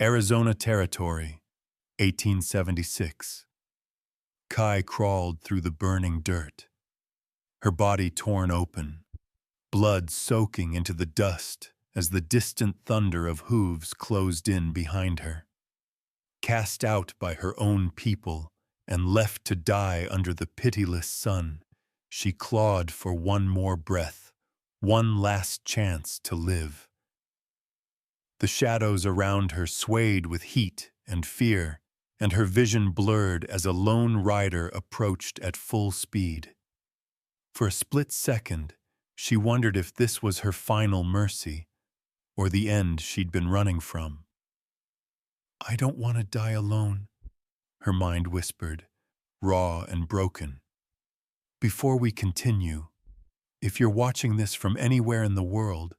Arizona Territory, 1876. Kai crawled through the burning dirt, her body torn open, blood soaking into the dust as the distant thunder of hooves closed in behind her. Cast out by her own people and left to die under the pitiless sun, she clawed for one more breath, one last chance to live. The shadows around her swayed with heat and fear, and her vision blurred as a lone rider approached at full speed. For a split second, she wondered if this was her final mercy, or the end she'd been running from. "I don't want to die alone," her mind whispered, raw and broken. "Before we continue, if you're watching this from anywhere in the world,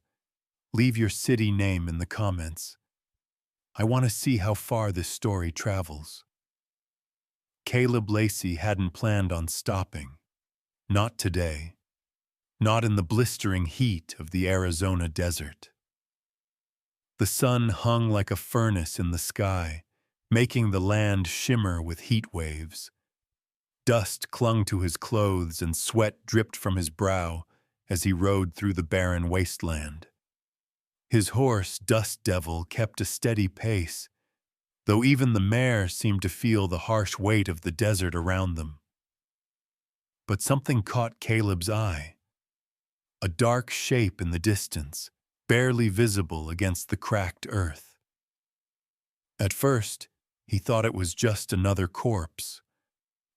leave your city name in the comments. I want to see how far this story travels." Caleb Lacey hadn't planned on stopping. Not today. Not in the blistering heat of the Arizona desert. The sun hung like a furnace in the sky, making the land shimmer with heat waves. Dust clung to his clothes and sweat dripped from his brow as he rode through the barren wasteland. His horse, Dust Devil, kept a steady pace, though even the mare seemed to feel the harsh weight of the desert around them. But something caught Caleb's eye. A dark shape in the distance, barely visible against the cracked earth. At first, he thought it was just another corpse,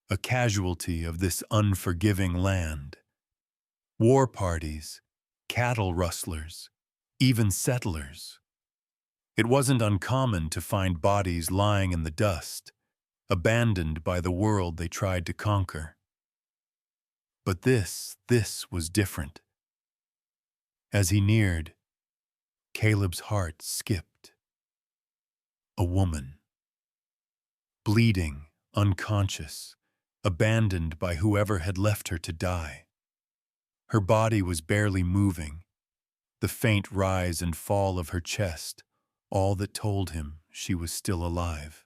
a casualty of this unforgiving land. War parties, cattle rustlers, even settlers. It wasn't uncommon to find bodies lying in the dust, abandoned by the world they tried to conquer. But this was different. As he neared, Caleb's heart skipped. A woman. Bleeding, unconscious, abandoned by whoever had left her to die. Her body was barely moving, the faint rise and fall of her chest, all that told him she was still alive.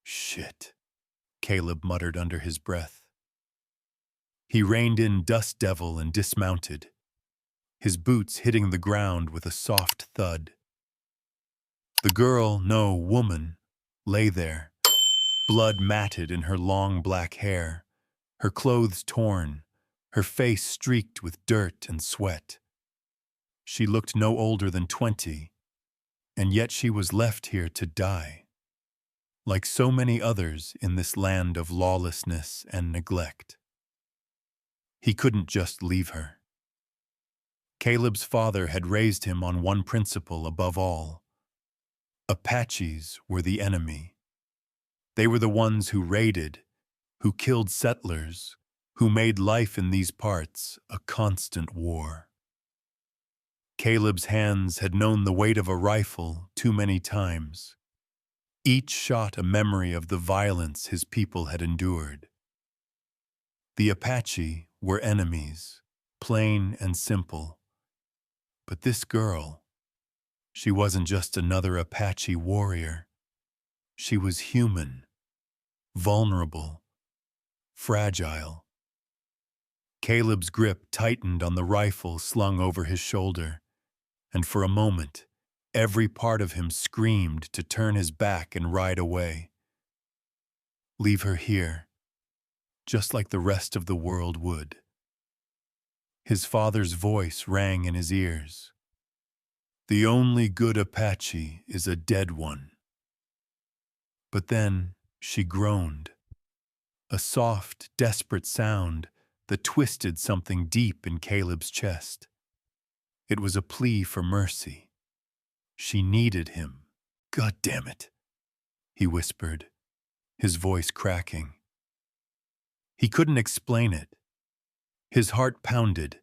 "Shit," Caleb muttered under his breath. He reined in Dust Devil and dismounted, his boots hitting the ground with a soft thud. The girl, no, woman, lay there, blood matted in her long black hair, her clothes torn, her face streaked with dirt and sweat. She looked no older than 20, and yet she was left here to die, like so many others in this land of lawlessness and neglect. He couldn't just leave her. Caleb's father had raised him on one principle above all. Apaches were the enemy. They were the ones who raided, who killed settlers, who made life in these parts a constant war. Caleb's hands had known the weight of a rifle too many times, each shot a memory of the violence his people had endured. The Apache were enemies, plain and simple. But this girl, she wasn't just another Apache warrior. She was human, vulnerable, fragile. Caleb's grip tightened on the rifle slung over his shoulder, and for a moment, every part of him screamed to turn his back and ride away. Leave her here, just like the rest of the world would. His father's voice rang in his ears. "The only good Apache is a dead one." But then she groaned, a soft, desperate sound that twisted something deep in Caleb's chest. It was a plea for mercy. She needed him. "God damn it," he whispered, his voice cracking. He couldn't explain it. His heart pounded,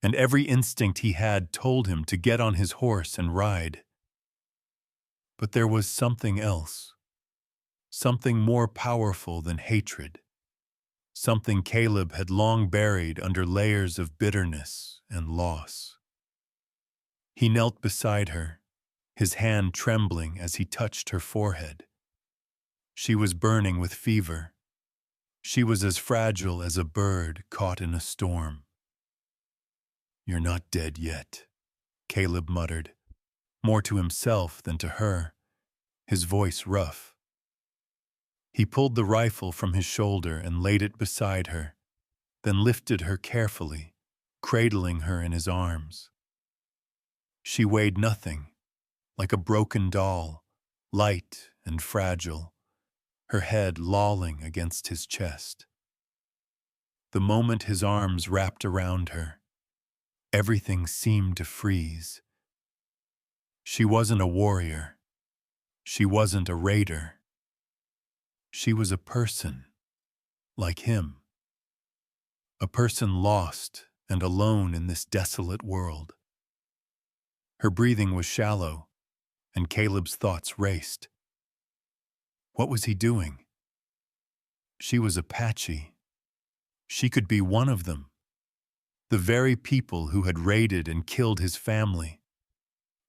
and every instinct he had told him to get on his horse and ride. But there was something else, something more powerful than hatred, something Caleb had long buried under layers of bitterness and loss. He knelt beside her, his hand trembling as he touched her forehead. She was burning with fever. She was as fragile as a bird caught in a storm. "You're not dead yet," Caleb muttered, more to himself than to her, his voice rough. He pulled the rifle from his shoulder and laid it beside her, then lifted her carefully, cradling her in his arms. She weighed nothing, like a broken doll, light and fragile, her head lolling against his chest. The moment his arms wrapped around her, everything seemed to freeze. She wasn't a warrior. She wasn't a raider. She was a person, like him. A person lost and alone in this desolate world. Her breathing was shallow, and Caleb's thoughts raced. What was he doing? She was Apache. She could be one of them. The very people who had raided and killed his family.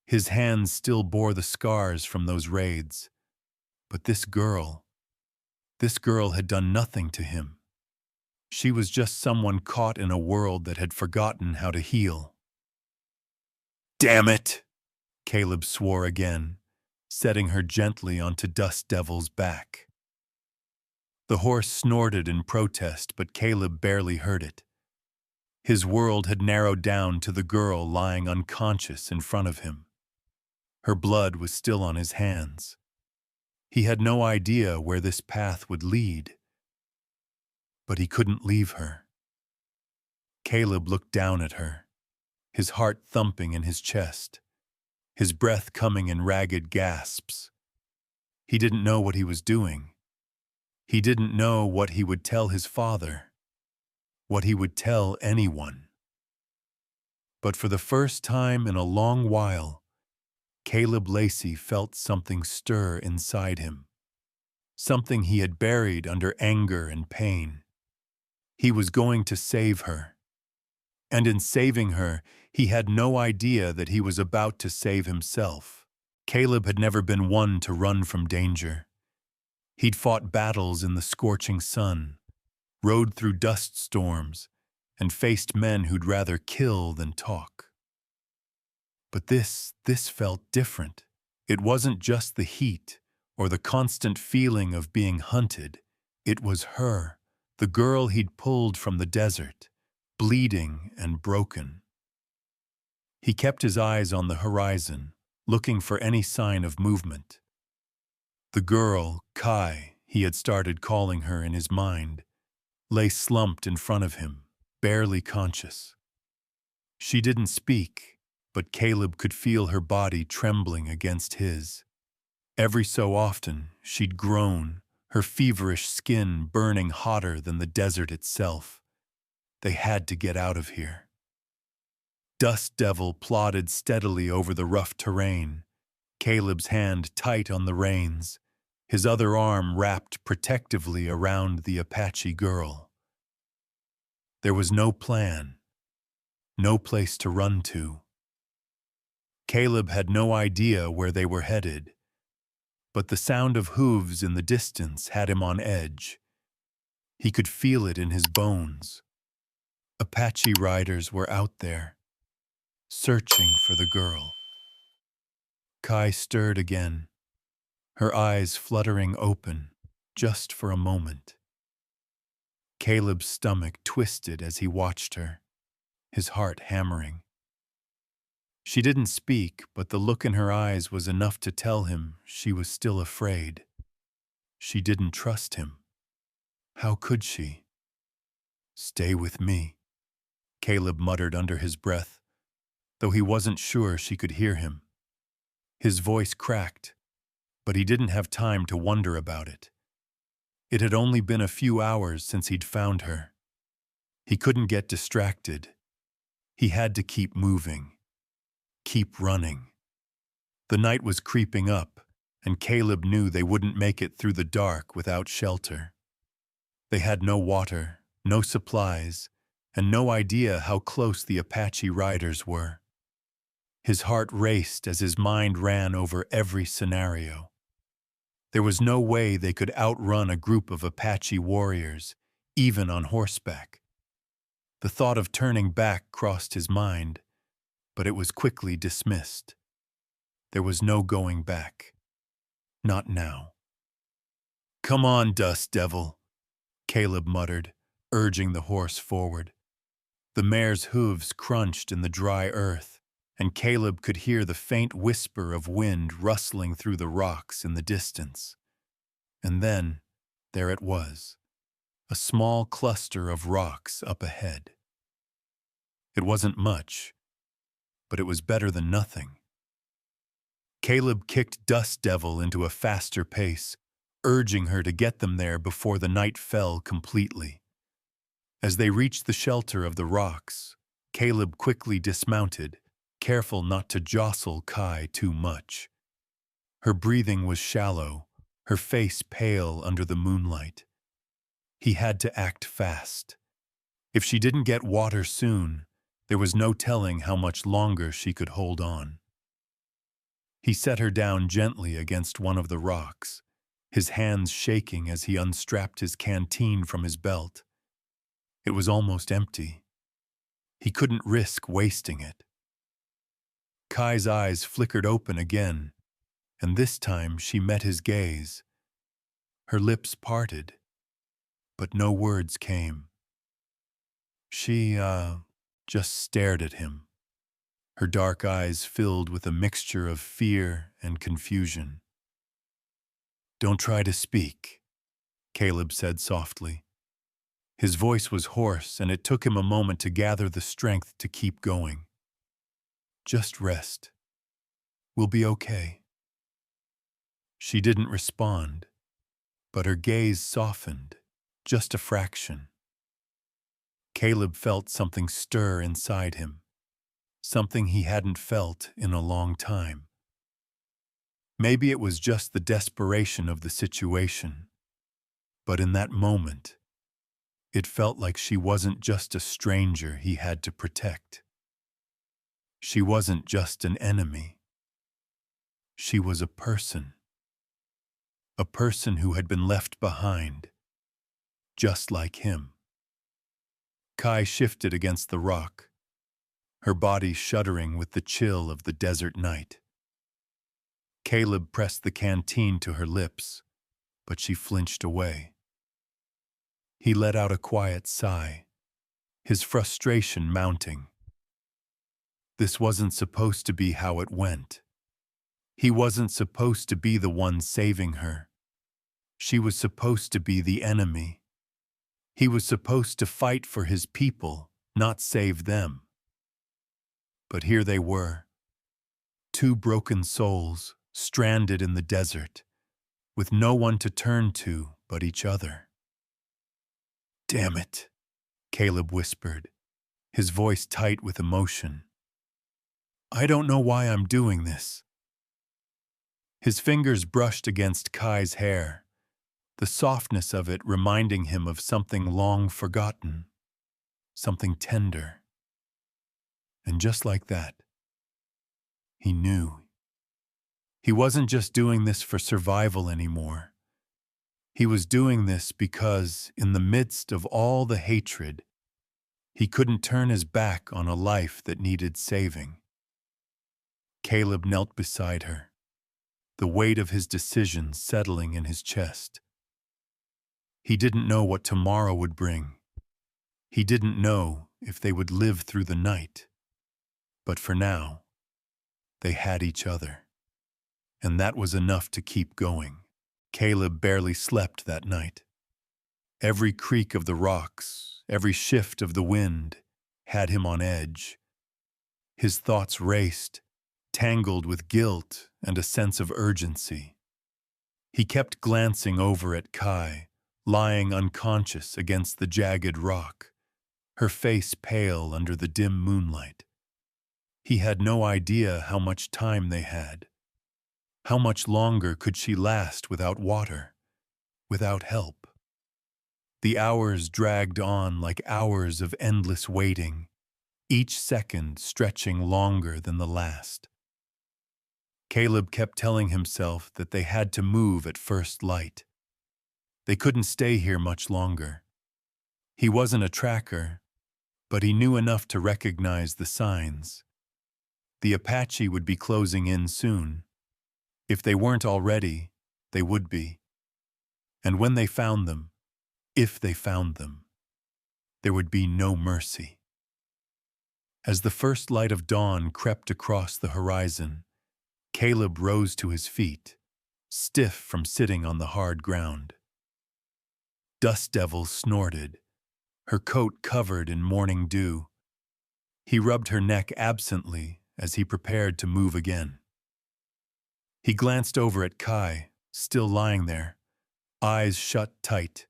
His hands still bore the scars from those raids. But this girl had done nothing to him. She was just someone caught in a world that had forgotten how to heal. "Damn it!" Caleb swore again, setting her gently onto Dust Devil's back. The horse snorted in protest, but Caleb barely heard it. His world had narrowed down to the girl lying unconscious in front of him. Her blood was still on his hands. He had no idea where this path would lead, but he couldn't leave her. Caleb looked down at her, his heart thumping in his chest, his breath coming in ragged gasps. He didn't know what he was doing. He didn't know what he would tell his father, what he would tell anyone. But for the first time in a long while, Caleb Lacey felt something stir inside him, something he had buried under anger and pain. He was going to save her. And in saving her, he had no idea that he was about to save himself. Caleb had never been one to run from danger. He'd fought battles in the scorching sun, rode through dust storms, and faced men who'd rather kill than talk. But this felt different. It wasn't just the heat or the constant feeling of being hunted. It was her, the girl he'd pulled from the desert, bleeding and broken. He kept his eyes on the horizon, looking for any sign of movement. The girl, Kai, he had started calling her in his mind, lay slumped in front of him, barely conscious. She didn't speak, but Caleb could feel her body trembling against his. Every so often, she'd groan, her feverish skin burning hotter than the desert itself. They had to get out of here. Dust Devil plodded steadily over the rough terrain, Caleb's hand tight on the reins, his other arm wrapped protectively around the Apache girl. There was no plan, no place to run to. Caleb had no idea where they were headed, but the sound of hooves in the distance had him on edge. He could feel it in his bones. Apache riders were out there, searching for the girl. Kai stirred again, her eyes fluttering open just for a moment. Caleb's stomach twisted as he watched her, his heart hammering. She didn't speak, but the look in her eyes was enough to tell him she was still afraid. She didn't trust him. How could she? "Stay with me," Caleb muttered under his breath, though he wasn't sure she could hear him. His voice cracked, but he didn't have time to wonder about it. It had only been a few hours since he'd found her. He couldn't get distracted. He had to keep moving. Keep running. The night was creeping up, and Caleb knew they wouldn't make it through the dark without shelter. They had no water, no supplies, and no idea how close the Apache riders were. His heart raced as his mind ran over every scenario. There was no way they could outrun a group of Apache warriors, even on horseback. The thought of turning back crossed his mind, but it was quickly dismissed. There was no going back. Not now. "Come on, dust devil," Caleb muttered, urging the horse forward. The mare's hooves crunched in the dry earth, and Caleb could hear the faint whisper of wind rustling through the rocks in the distance. And then, there it was, a small cluster of rocks up ahead. It wasn't much, but it was better than nothing. Caleb kicked Dust Devil into a faster pace, urging her to get them there before the night fell completely. As they reached the shelter of the rocks, Caleb quickly dismounted, careful not to jostle Kai too much. Her breathing was shallow, her face pale under the moonlight. He had to act fast. If she didn't get water soon, there was no telling how much longer she could hold on. He set her down gently against one of the rocks, his hands shaking as he unstrapped his canteen from his belt. It was almost empty. He couldn't risk wasting it. Kai's eyes flickered open again, and this time she met his gaze. Her lips parted, but no words came. She, just stared at him, her dark eyes filled with a mixture of fear and confusion. "Don't try to speak," Caleb said softly. His voice was hoarse, and it took him a moment to gather the strength to keep going. "Just rest. We'll be okay." She didn't respond, but her gaze softened, just a fraction. Caleb felt something stir inside him, something he hadn't felt in a long time. Maybe it was just the desperation of the situation, but in that moment, it felt like she wasn't just a stranger he had to protect. She wasn't just an enemy. She was a person who had been left behind, just like him. Kai shifted against the rock, her body shuddering with the chill of the desert night. Caleb pressed the canteen to her lips, but she flinched away. He let out a quiet sigh, his frustration mounting. This wasn't supposed to be how it went. He wasn't supposed to be the one saving her. She was supposed to be the enemy. He was supposed to fight for his people, not save them. But here they were, two broken souls stranded in the desert, with no one to turn to but each other. "Damn it," Caleb whispered, his voice tight with emotion. "I don't know why I'm doing this." His fingers brushed against Kai's hair, the softness of it reminding him of something long forgotten, something tender. And just like that, he knew. He wasn't just doing this for survival anymore. He was doing this because, in the midst of all the hatred, he couldn't turn his back on a life that needed saving. Caleb knelt beside her, the weight of his decision settling in his chest. He didn't know what tomorrow would bring. He didn't know if they would live through the night. But for now, they had each other. And that was enough to keep going. Caleb barely slept that night. Every creak of the rocks, every shift of the wind, had him on edge. His thoughts raced, tangled with guilt and a sense of urgency. He kept glancing over at Kai, lying unconscious against the jagged rock, her face pale under the dim moonlight. He had no idea how much time they had. How much longer could she last without water, without help? The hours dragged on like hours of endless waiting, each second stretching longer than the last. Caleb kept telling himself that they had to move at first light. They couldn't stay here much longer. He wasn't a tracker, but he knew enough to recognize the signs. The Apache would be closing in soon. If they weren't already, they would be. And when they found them, if they found them, there would be no mercy. As the first light of dawn crept across the horizon, Caleb rose to his feet, stiff from sitting on the hard ground. Dust Devil snorted, her coat covered in morning dew. He rubbed her neck absently as he prepared to move again. He glanced over at Kai, still lying there, eyes shut tight,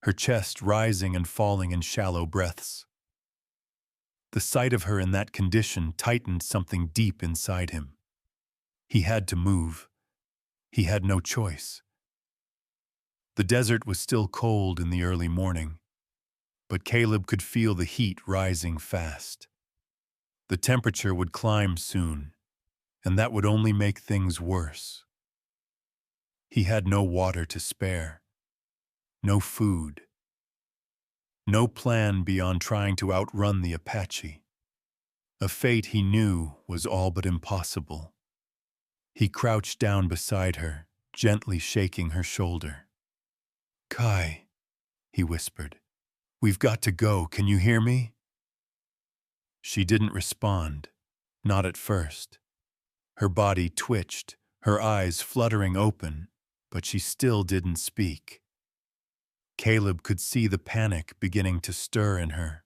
her chest rising and falling in shallow breaths. The sight of her in that condition tightened something deep inside him. He had to move. He had no choice. The desert was still cold in the early morning, but Caleb could feel the heat rising fast. The temperature would climb soon, and that would only make things worse. He had no water to spare, no food, no plan beyond trying to outrun the Apache. A fate he knew was all but impossible. He crouched down beside her, gently shaking her shoulder. "Kai," he whispered, "we've got to go, can you hear me?" She didn't respond, not at first. Her body twitched, her eyes fluttering open, but she still didn't speak. Caleb could see the panic beginning to stir in her.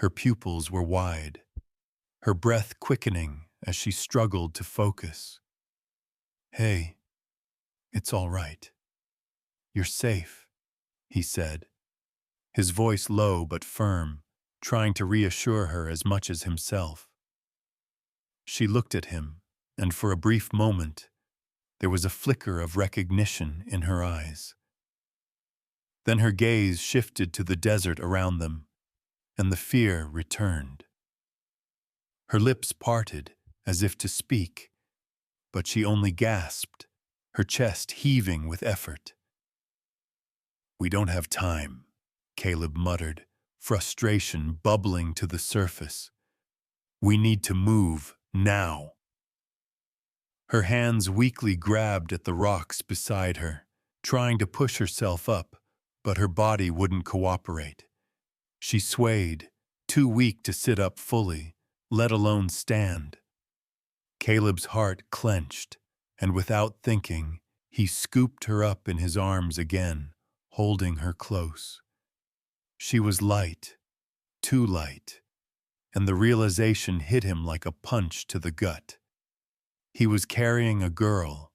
Her pupils were wide, her breath quickening as she struggled to focus. "Hey, it's all right. You're safe," he said, his voice low but firm, trying to reassure her as much as himself. She looked at him, and for a brief moment, there was a flicker of recognition in her eyes. Then her gaze shifted to the desert around them, and the fear returned. Her lips parted as if to speak, but she only gasped, her chest heaving with effort. "We don't have time," Caleb muttered, frustration bubbling to the surface. "We need to move now." Her hands weakly grabbed at the rocks beside her, trying to push herself up, but her body wouldn't cooperate. She swayed, too weak to sit up fully, let alone stand. Caleb's heart clenched, and without thinking, he scooped her up in his arms again, holding her close. She was light, too light, and the realization hit him like a punch to the gut. He was carrying a girl,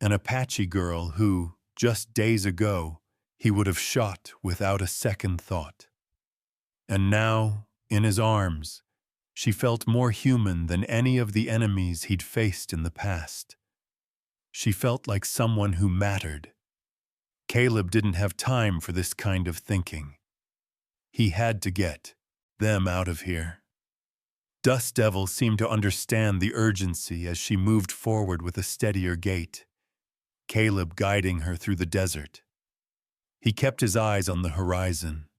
an Apache girl who, just days ago, he would have shot without a second thought. And now, in his arms, she felt more human than any of the enemies he'd faced in the past. She felt like someone who mattered. Caleb didn't have time for this kind of thinking. He had to get them out of here. Dust Devil seemed to understand the urgency as she moved forward with a steadier gait, Caleb guiding her through the desert. He kept his eyes on the horizon.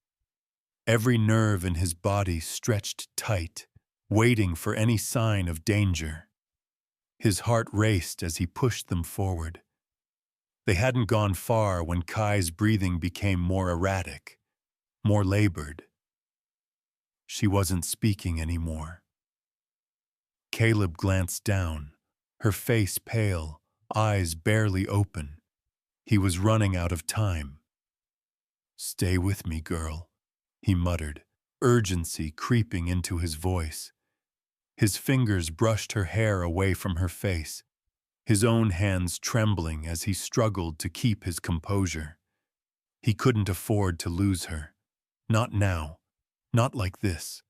Every nerve in his body stretched tight, waiting for any sign of danger. His heart raced as he pushed them forward. They hadn't gone far when Kai's breathing became more erratic, more labored. She wasn't speaking anymore. Caleb glanced down, her face pale, eyes barely open. He was running out of time. "Stay with me, girl," he muttered, urgency creeping into his voice. His fingers brushed her hair away from her face, his own hands trembling as he struggled to keep his composure. He couldn't afford to lose her. Not now. Not like this.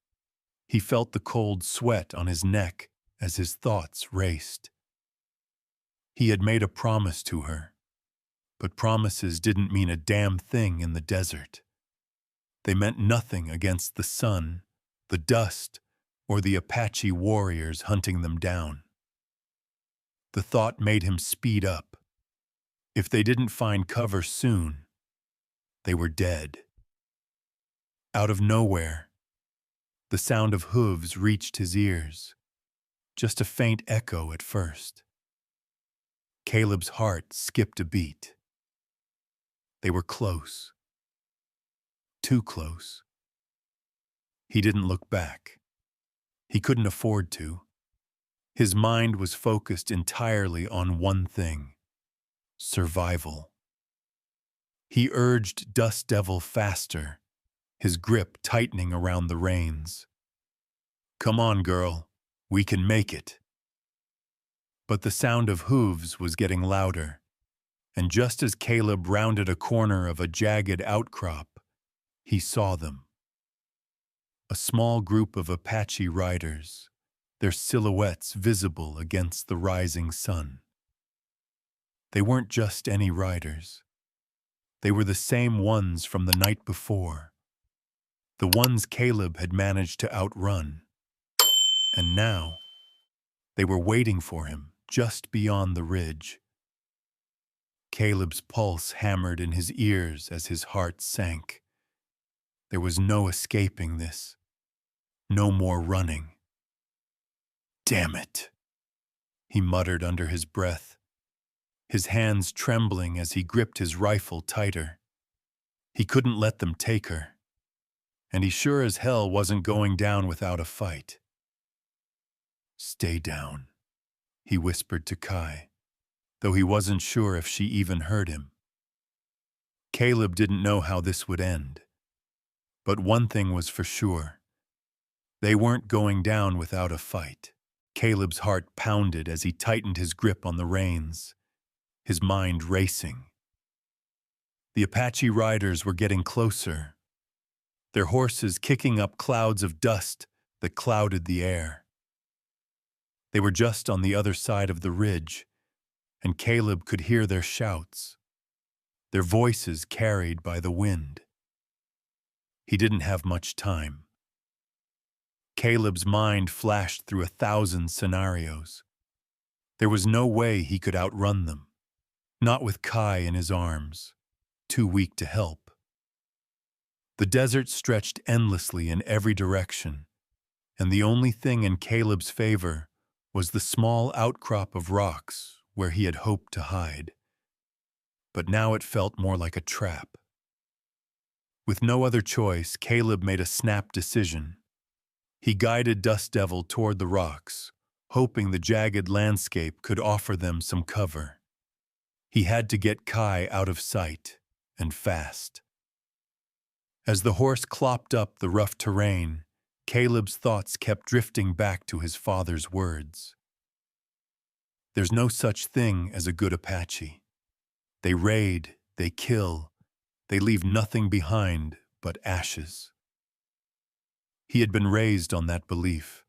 He felt the cold sweat on his neck as his thoughts raced. He had made a promise to her, but promises didn't mean a damn thing in the desert. They meant nothing against the sun, the dust, or the Apache warriors hunting them down. The thought made him speed up. If they didn't find cover soon, they were dead. Out of nowhere, the sound of hooves reached his ears, just a faint echo at first. Caleb's heart skipped a beat. They were close. Too close. He didn't look back. He couldn't afford to. His mind was focused entirely on one thing: survival. He urged Dust Devil faster, his grip tightening around the reins. "Come on, girl. We can make it." But the sound of hooves was getting louder, and just as Caleb rounded a corner of a jagged outcrop, he saw them. A small group of Apache riders, their silhouettes visible against the rising sun. They weren't just any riders. They were the same ones from the night before, the ones Caleb had managed to outrun. And now, they were waiting for him just beyond the ridge. Caleb's pulse hammered in his ears as his heart sank. There was no escaping this. No more running. "Damn it," he muttered under his breath, his hands trembling as he gripped his rifle tighter. He couldn't let them take her, and he sure as hell wasn't going down without a fight. "Stay down," he whispered to Kai, though he wasn't sure if she even heard him. Caleb didn't know how this would end, but one thing was for sure. They weren't going down without a fight. Caleb's heart pounded as he tightened his grip on the reins, his mind racing. The Apache riders were getting closer, their horses kicking up clouds of dust that clouded the air. They were just on the other side of the ridge, and Caleb could hear their shouts, their voices carried by the wind. He didn't have much time. Caleb's mind flashed through 1,000 scenarios. There was no way he could outrun them, not with Kai in his arms, too weak to help. The desert stretched endlessly in every direction, and the only thing in Caleb's favor was the small outcrop of rocks where he had hoped to hide. But now it felt more like a trap. With no other choice, Caleb made a snap decision. He guided Dust Devil toward the rocks, hoping the jagged landscape could offer them some cover. He had to get Kai out of sight, and fast. As the horse clopped up the rough terrain, Caleb's thoughts kept drifting back to his father's words. There's no such thing as a good Apache. They raid, they kill, they leave nothing behind but ashes. He had been raised on that belief,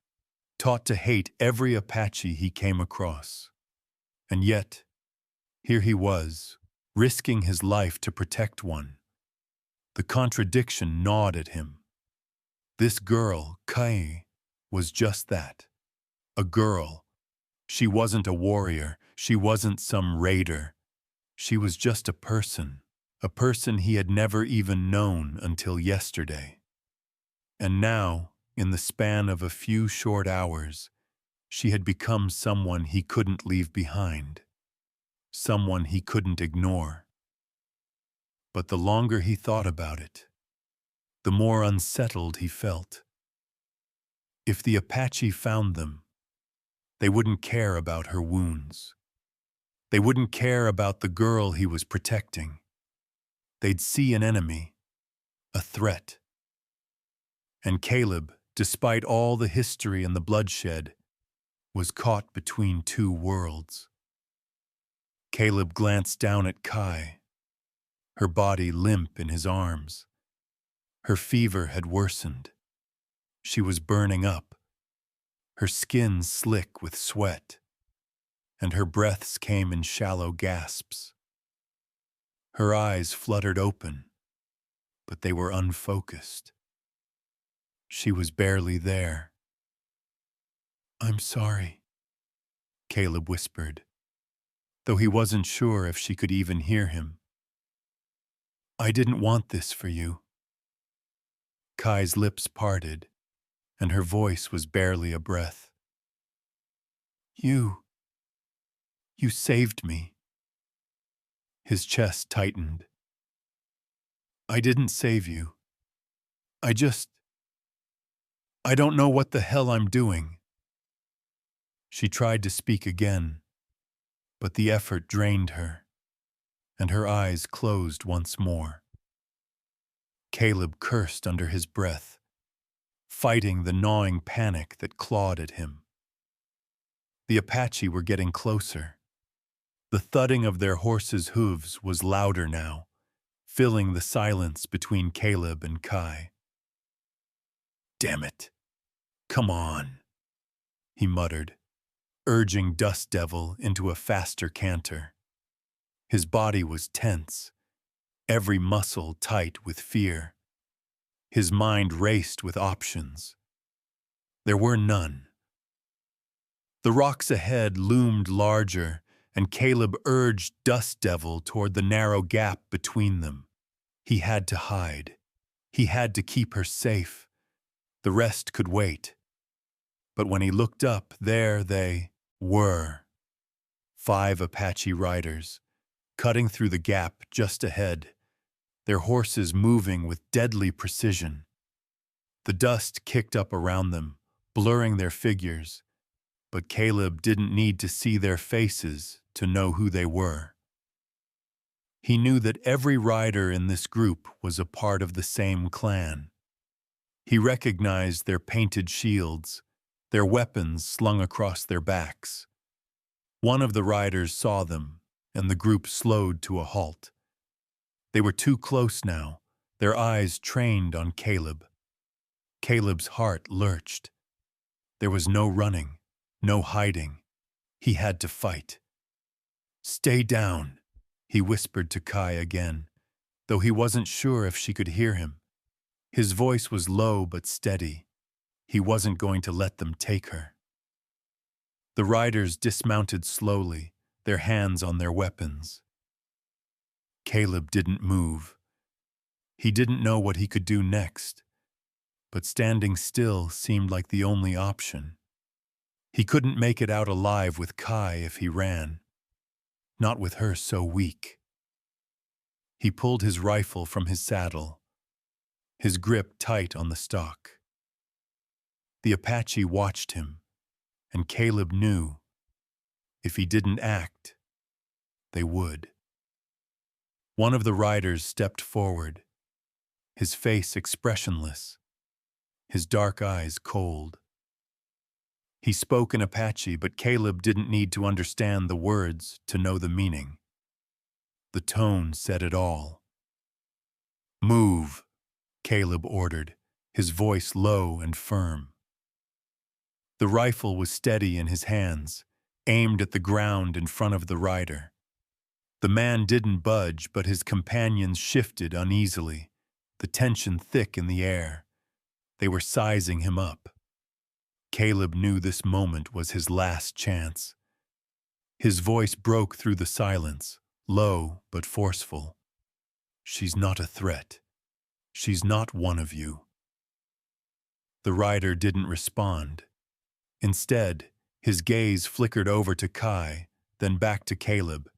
taught to hate every Apache he came across. And yet, here he was, risking his life to protect one. The contradiction gnawed at him. This girl, Kai, was just that. A girl. She wasn't a warrior. She wasn't some raider. She was just a person he had never even known until yesterday. And now, in the span of a few short hours, she had become someone he couldn't leave behind, someone he couldn't ignore. But the longer he thought about it, the more unsettled he felt. If the Apache found them, they wouldn't care about her wounds. They wouldn't care about the girl he was protecting. They'd see an enemy, a threat. And Caleb, despite all the history and the bloodshed, was caught between two worlds. Caleb glanced down at Kai, her body limp in his arms. Her fever had worsened. She was burning up, her skin slick with sweat, and her breaths came in shallow gasps. Her eyes fluttered open, but they were unfocused. She was barely there, I'm sorry, Caleb whispered, though he wasn't sure if she could even hear him. I didn't want this for you. Kai's lips parted, and her voice was barely a breath. You saved me. His chest tightened. I didn't save you. I don't know what the hell I'm doing. She tried to speak again, but the effort drained her, and her eyes closed once more. Caleb cursed under his breath, fighting the gnawing panic that clawed at him. The Apache were getting closer. The thudding of their horses' hooves was louder now, filling the silence between Caleb and Kai. Damn it. Come on, he muttered, urging Dust Devil into a faster canter. His body was tense, every muscle tight with fear. His mind raced with options. There were none. The rocks ahead loomed larger, and Caleb urged Dust Devil toward the narrow gap between them. He had to hide. He had to keep her safe. The rest could wait. But when he looked up, there they were. 5 Apache riders, cutting through the gap just ahead, their horses moving with deadly precision. The dust kicked up around them, blurring their figures, but Caleb didn't need to see their faces to know who they were. He knew that every rider in this group was a part of the same clan. He recognized their painted shields, their weapons slung across their backs. One of the riders saw them, and the group slowed to a halt. They were too close now, their eyes trained on Caleb. Caleb's heart lurched. There was no running, no hiding. He had to fight. Stay down, he whispered to Kai again, though he wasn't sure if she could hear him. His voice was low but steady. He wasn't going to let them take her. The riders dismounted slowly, their hands on their weapons. Caleb didn't move. He didn't know what he could do next, but standing still seemed like the only option. He couldn't make it out alive with Kai if he ran, not with her so weak. He pulled his rifle from his saddle, his grip tight on the stock. The Apache watched him, and Caleb knew if he didn't act, they would. One of the riders stepped forward, his face expressionless, his dark eyes cold. He spoke in Apache, but Caleb didn't need to understand the words to know the meaning. The tone said it all. Move, Caleb ordered, his voice low and firm. The rifle was steady in his hands, aimed at the ground in front of the rider. The man didn't budge, but his companions shifted uneasily, the tension thick in the air. They were sizing him up. Caleb knew this moment was his last chance. His voice broke through the silence, low but forceful. She's not a threat. She's not one of you. The rider didn't respond. Instead, his gaze flickered over to Kai, then back to Caleb.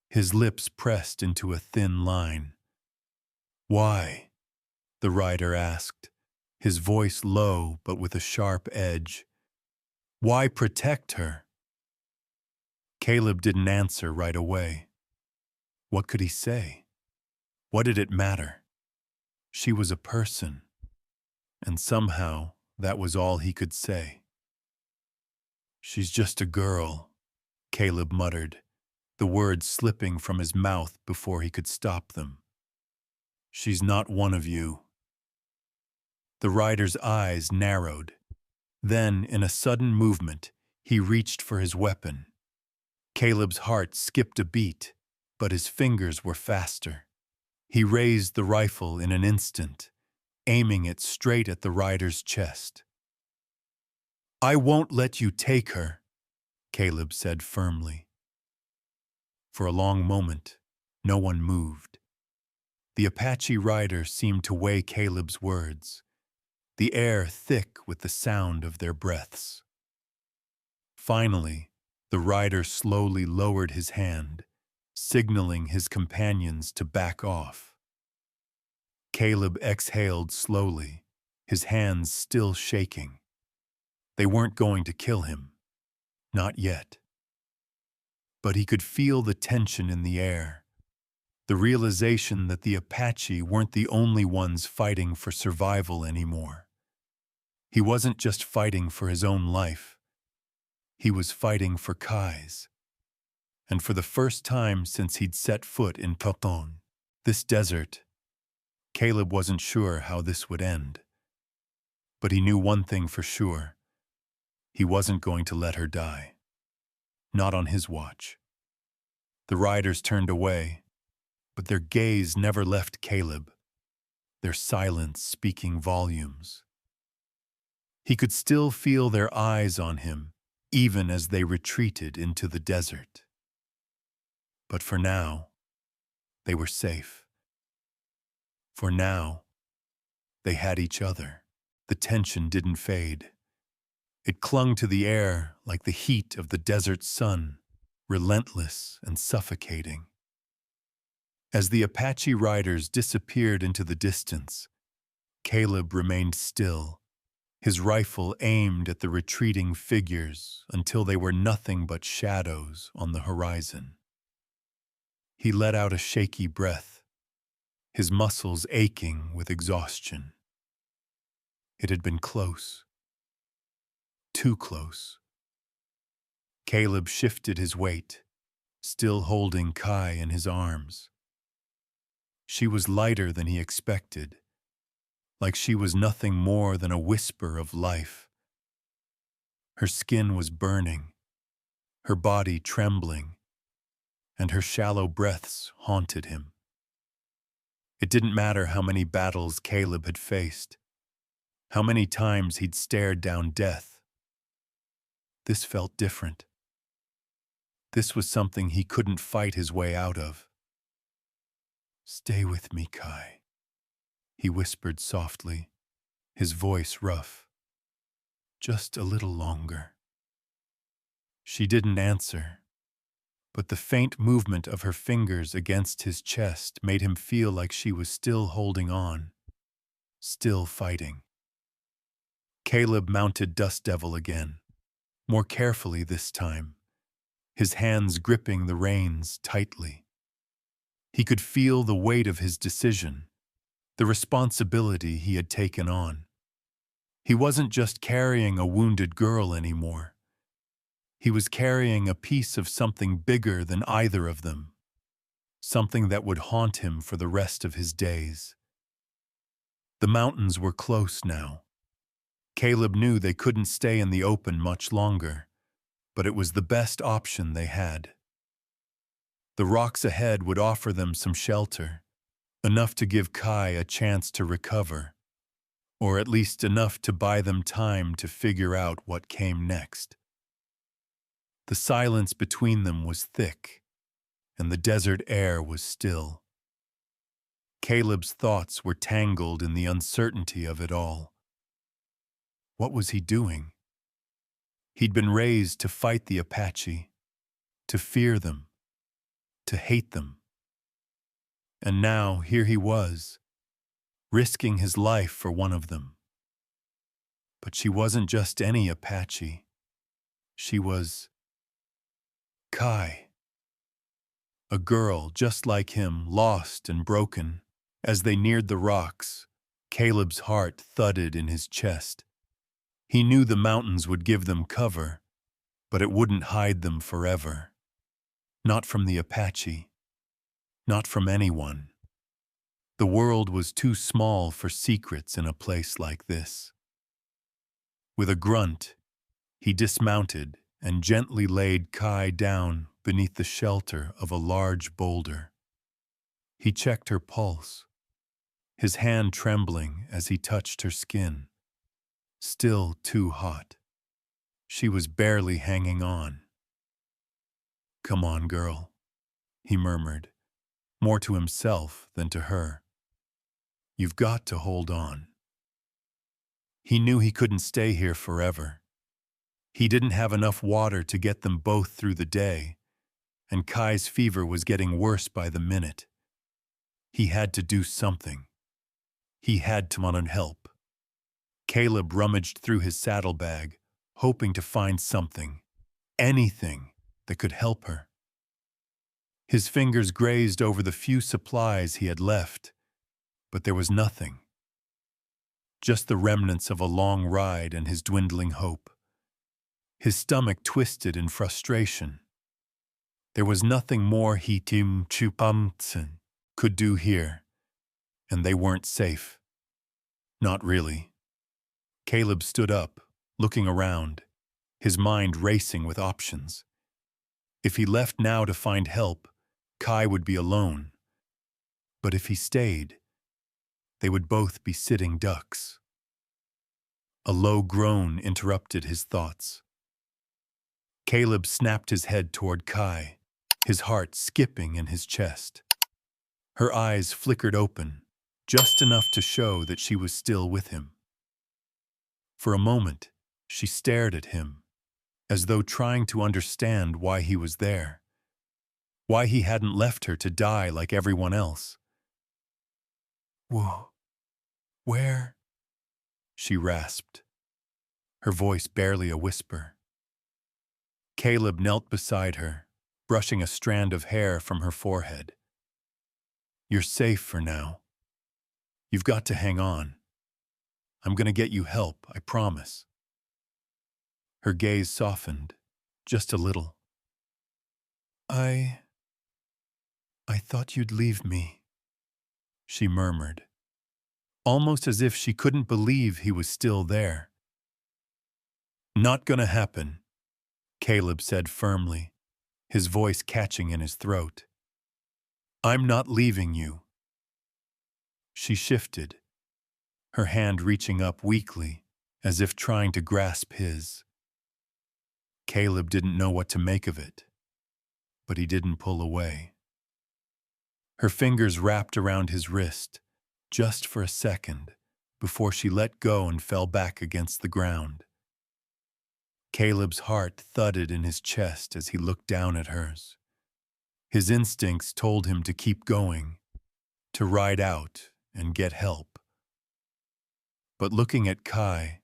His lips pressed into a thin line. Why? The rider asked, his voice low but with a sharp edge. Why protect her? Caleb didn't answer right away. What could he say? What did it matter? She was a person, and somehow that was all he could say. She's just a girl, Caleb muttered, the words slipping from his mouth before he could stop them. She's not one of you. The rider's eyes narrowed. Then, in a sudden movement, he reached for his weapon. Caleb's heart skipped a beat, but his fingers were faster. He raised the rifle in an instant, aiming it straight at the rider's chest. I won't let you take her, Caleb said firmly. For a long moment, no one moved. The Apache rider seemed to weigh Caleb's words, the air thick with the sound of their breaths. Finally, the rider slowly lowered his hand, signaling his companions to back off. Caleb exhaled slowly, his hands still shaking. They weren't going to kill him. Not yet. But he could feel the tension in the air, the realization that the Apache weren't the only ones fighting for survival anymore. He wasn't just fighting for his own life. He was fighting for Kai's. And for the first time since he'd set foot in Toton, this desert, Caleb wasn't sure how this would end. But he knew one thing for sure. He wasn't going to let her die. Not on his watch. The riders turned away, but their gaze never left Caleb, their silence speaking volumes. He could still feel their eyes on him, even as they retreated into the desert. But for now, they were safe. For now, they had each other. The tension didn't fade. It clung to the air like the heat of the desert sun, relentless and suffocating. As the Apache riders disappeared into the distance, Caleb remained still, his rifle aimed at the retreating figures until they were nothing but shadows on the horizon. He let out a shaky breath, his muscles aching with exhaustion. It had been close. Too close. Caleb shifted his weight, still holding Kai in his arms. She was lighter than he expected, like she was nothing more than a whisper of life. Her skin was burning, her body trembling, and her shallow breaths haunted him. It didn't matter how many battles Caleb had faced, how many times he'd stared down death. This felt different. This was something he couldn't fight his way out of. "Stay with me, Kai," he whispered softly, his voice rough. "Just a little longer." She didn't answer, but the faint movement of her fingers against his chest made him feel like she was still holding on, still fighting. Caleb mounted Dust Devil again, more carefully this time, his hands gripping the reins tightly. He could feel the weight of his decision, the responsibility he had taken on. He wasn't just carrying a wounded girl anymore. He was carrying a piece of something bigger than either of them, something that would haunt him for the rest of his days. The mountains were close now. Caleb knew they couldn't stay in the open much longer, but it was the best option they had. The rocks ahead would offer them some shelter, enough to give Kai a chance to recover, or at least enough to buy them time to figure out what came next. The silence between them was thick, and the desert air was still. Caleb's thoughts were tangled in the uncertainty of it all. What was he doing? He'd been raised to fight the Apache, to fear them, to hate them. And now here he was, risking his life for one of them. But she wasn't just any Apache. She was Kai. A girl just like him, lost and broken. As they neared the rocks, Caleb's heart thudded in his chest. He knew the mountains would give them cover, but it wouldn't hide them forever. Not from the Apache. Not from anyone. The world was too small for secrets in a place like this. With a grunt, he dismounted and gently laid Kai down beneath the shelter of a large boulder. He checked her pulse, his hand trembling as he touched her skin, still too hot. She was barely hanging on. "Come on, girl," he murmured, more to himself than to her. "You've got to hold on." He knew he couldn't stay here forever. He didn't have enough water to get them both through the day, and Kai's fever was getting worse by the minute. He had to do something. He had to want help. Caleb rummaged through his saddlebag, hoping to find something, anything, that could help her. His fingers grazed over the few supplies he had left, but there was nothing. Just the remnants of a long ride and his dwindling hope. His stomach twisted in frustration. There was nothing more he could do here, and they weren't safe. Not really. Caleb stood up, looking around, his mind racing with options. If he left now to find help, Kai would be alone. But if he stayed, they would both be sitting ducks. A low groan interrupted his thoughts. Caleb snapped his head toward Kai, his heart skipping in his chest. Her eyes flickered open, just enough to show that she was still with him. For a moment, she stared at him, as though trying to understand why he was there, why he hadn't left her to die like everyone else. "Whoa, where?" she rasped, her voice barely a whisper. Caleb knelt beside her, brushing a strand of hair from her forehead. "You're safe for now. You've got to hang on. I'm going to get you help, I promise." Her gaze softened, just a little. I thought you'd leave me," she murmured, almost as if she couldn't believe he was still there. "Not gonna happen," Caleb said firmly, his voice catching in his throat. "I'm not leaving you." She shifted, her hand reaching up weakly, as if trying to grasp his. Caleb didn't know what to make of it, but he didn't pull away. Her fingers wrapped around his wrist, just for a second, before she let go and fell back against the ground. Caleb's heart thudded in his chest as he looked down at hers. His instincts told him to keep going, to ride out and get help. But looking at Kai,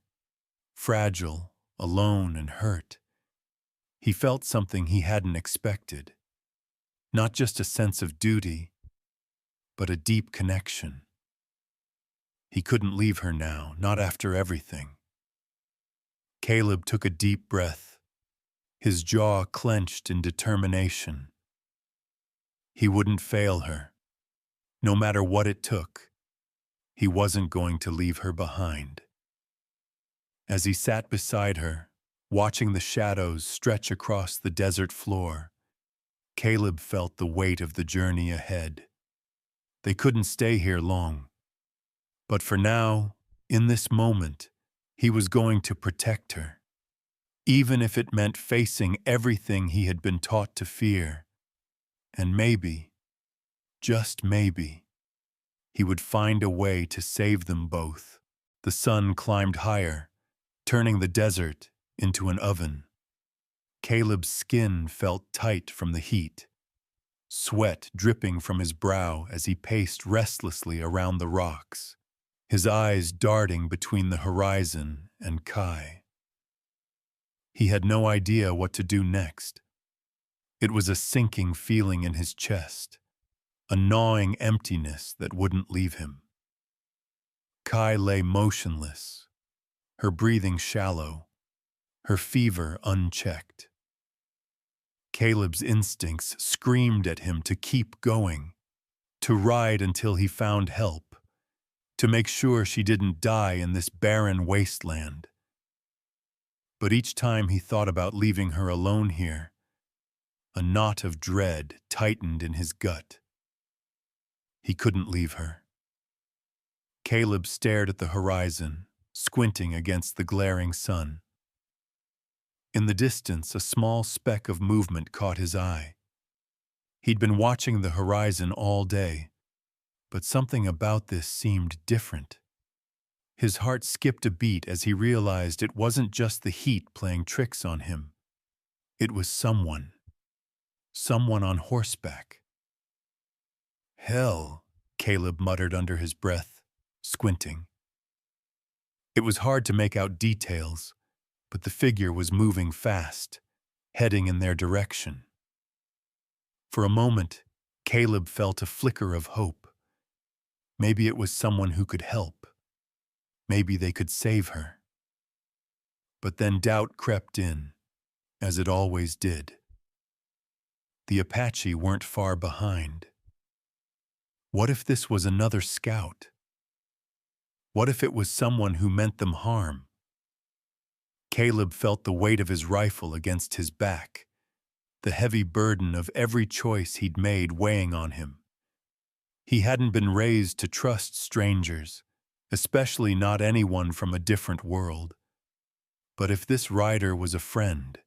fragile, alone and hurt, he felt something he hadn't expected. Not just a sense of duty, but a deep connection. He couldn't leave her now, not after everything. Caleb took a deep breath, his jaw clenched in determination. He wouldn't fail her. No matter what it took, he wasn't going to leave her behind. As he sat beside her, watching the shadows stretch across the desert floor, Caleb felt the weight of the journey ahead. They couldn't stay here long. But for now, in this moment, he was going to protect her, even if it meant facing everything he had been taught to fear. And maybe, just maybe, he would find a way to save them both. The sun climbed higher, turning the desert into an oven. Caleb's skin felt tight from the heat, sweat dripping from his brow as he paced restlessly around the rocks, his eyes darting between the horizon and Kai. He had no idea what to do next. It was a sinking feeling in his chest, a gnawing emptiness that wouldn't leave him. Kai lay motionless, her breathing shallow, her fever unchecked. Caleb's instincts screamed at him to keep going, to ride until he found help, to make sure she didn't die in this barren wasteland. But each time he thought about leaving her alone here, a knot of dread tightened in his gut. He couldn't leave her. Caleb stared at the horizon, squinting against the glaring sun. In the distance, a small speck of movement caught his eye. He'd been watching the horizon all day, but something about this seemed different. His heart skipped a beat as he realized it wasn't just the heat playing tricks on him. It was someone. Someone on horseback. "Hell," Caleb muttered under his breath, squinting. It was hard to make out details, but the figure was moving fast, heading in their direction. For a moment, Caleb felt a flicker of hope. Maybe it was someone who could help. Maybe they could save her. But then doubt crept in, as it always did. The Apache weren't far behind. What if this was another scout? What if it was someone who meant them harm? Caleb felt the weight of his rifle against his back, the heavy burden of every choice he'd made weighing on him. He hadn't been raised to trust strangers, especially not anyone from a different world. But if this rider was a friend,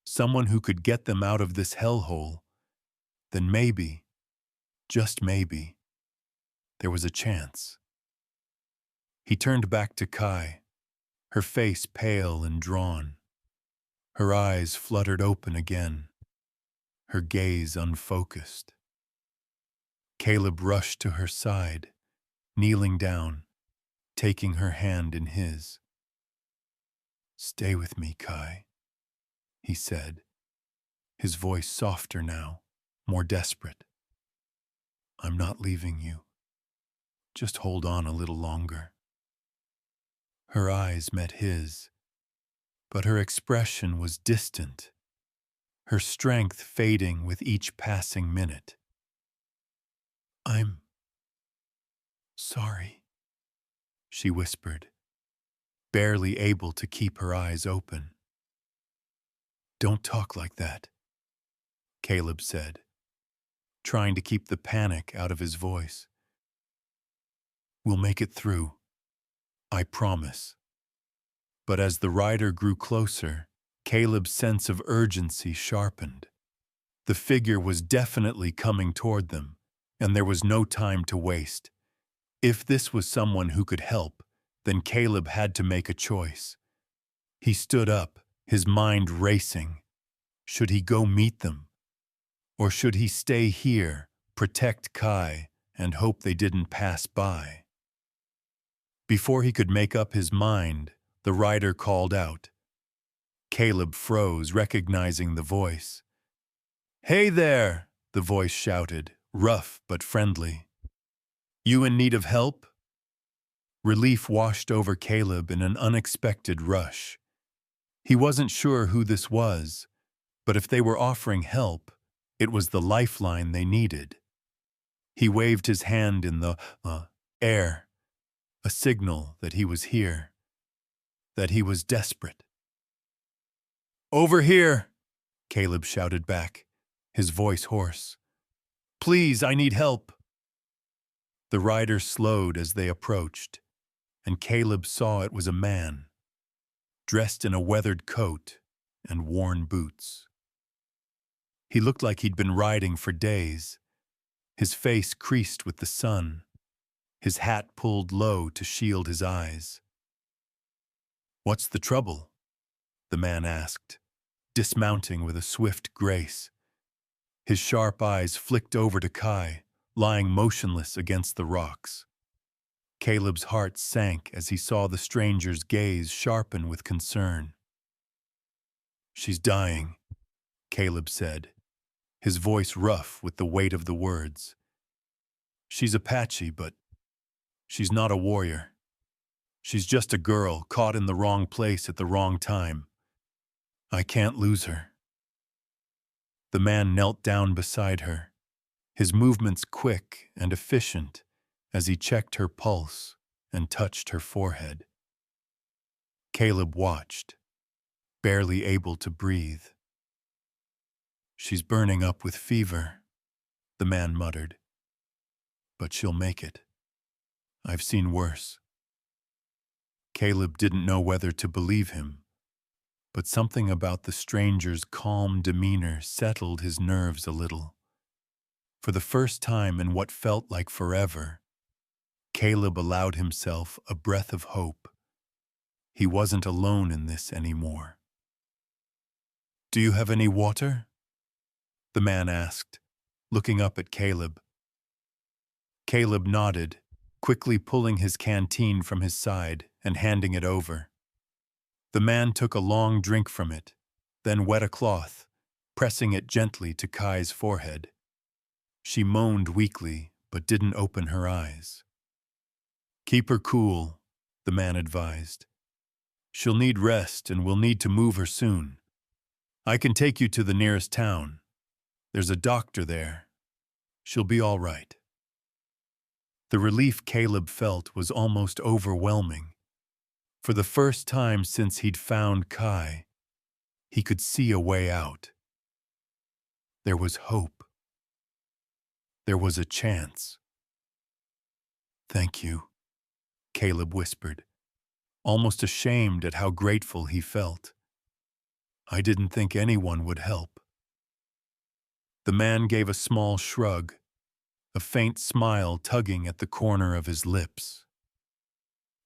someone who could get them out of this hellhole, then maybe, just maybe, there was a chance. He turned back to Kai, her face pale and drawn. Her eyes fluttered open again, her gaze unfocused. Caleb rushed to her side, kneeling down, taking her hand in his. "Stay with me, Kai," he said, his voice softer now, more desperate. "I'm not leaving you. Just hold on a little longer." Her eyes met his, but her expression was distant, her strength fading with each passing minute. "I'm sorry," she whispered, barely able to keep her eyes open. "Don't talk like that," Caleb said, trying to keep the panic out of his voice. "We'll make it through. I promise." But as the rider grew closer, Caleb's sense of urgency sharpened. The figure was definitely coming toward them, and there was no time to waste. If this was someone who could help, then Caleb had to make a choice. He stood up, his mind racing. Should he go meet them? Or should he stay here, protect Kai, and hope they didn't pass by? Before he could make up his mind, the rider called out. Caleb froze, recognizing the voice. "Hey there," the voice shouted, rough but friendly. "You in need of help?" Relief washed over Caleb in an unexpected rush. He wasn't sure who this was, but if they were offering help, it was the lifeline they needed. He waved his hand in the air, a signal that he was here, that he was desperate. "Over here," Caleb shouted back, his voice hoarse. "Please, I need help." The rider slowed as they approached, and Caleb saw it was a man, dressed in a weathered coat and worn boots. He looked like he'd been riding for days, his face creased with the sun, his hat pulled low to shield his eyes. "What's the trouble?" the man asked, dismounting with a swift grace. His sharp eyes flicked over to Kai, lying motionless against the rocks. Caleb's heart sank as he saw the stranger's gaze sharpen with concern. "She's dying," Caleb said, his voice rough with the weight of the words. "She's Apache, but she's not a warrior. She's just a girl caught in the wrong place at the wrong time. I can't lose her." The man knelt down beside her, his movements quick and efficient as he checked her pulse and touched her forehead. Caleb watched, barely able to breathe. "She's burning up with fever," the man muttered. "But she'll make it. I've seen worse." Caleb didn't know whether to believe him, but something about the stranger's calm demeanor settled his nerves a little. For the first time in what felt like forever, Caleb allowed himself a breath of hope. He wasn't alone in this anymore. "Do you have any water?" the man asked, looking up at Caleb. Caleb nodded, quickly pulling his canteen from his side and handing it over. The man took a long drink from it, then wet a cloth, pressing it gently to Kai's forehead. She moaned weakly, but didn't open her eyes. "Keep her cool," the man advised. "She'll need rest and we'll need to move her soon. I can take you to the nearest town. There's a doctor there. She'll be all right." The relief Caleb felt was almost overwhelming. For the first time since he'd found Kai, he could see a way out. There was hope. There was a chance. "Thank you," Caleb whispered, almost ashamed at how grateful he felt. "I didn't think anyone would help." The man gave a small shrug, a faint smile tugging at the corner of his lips.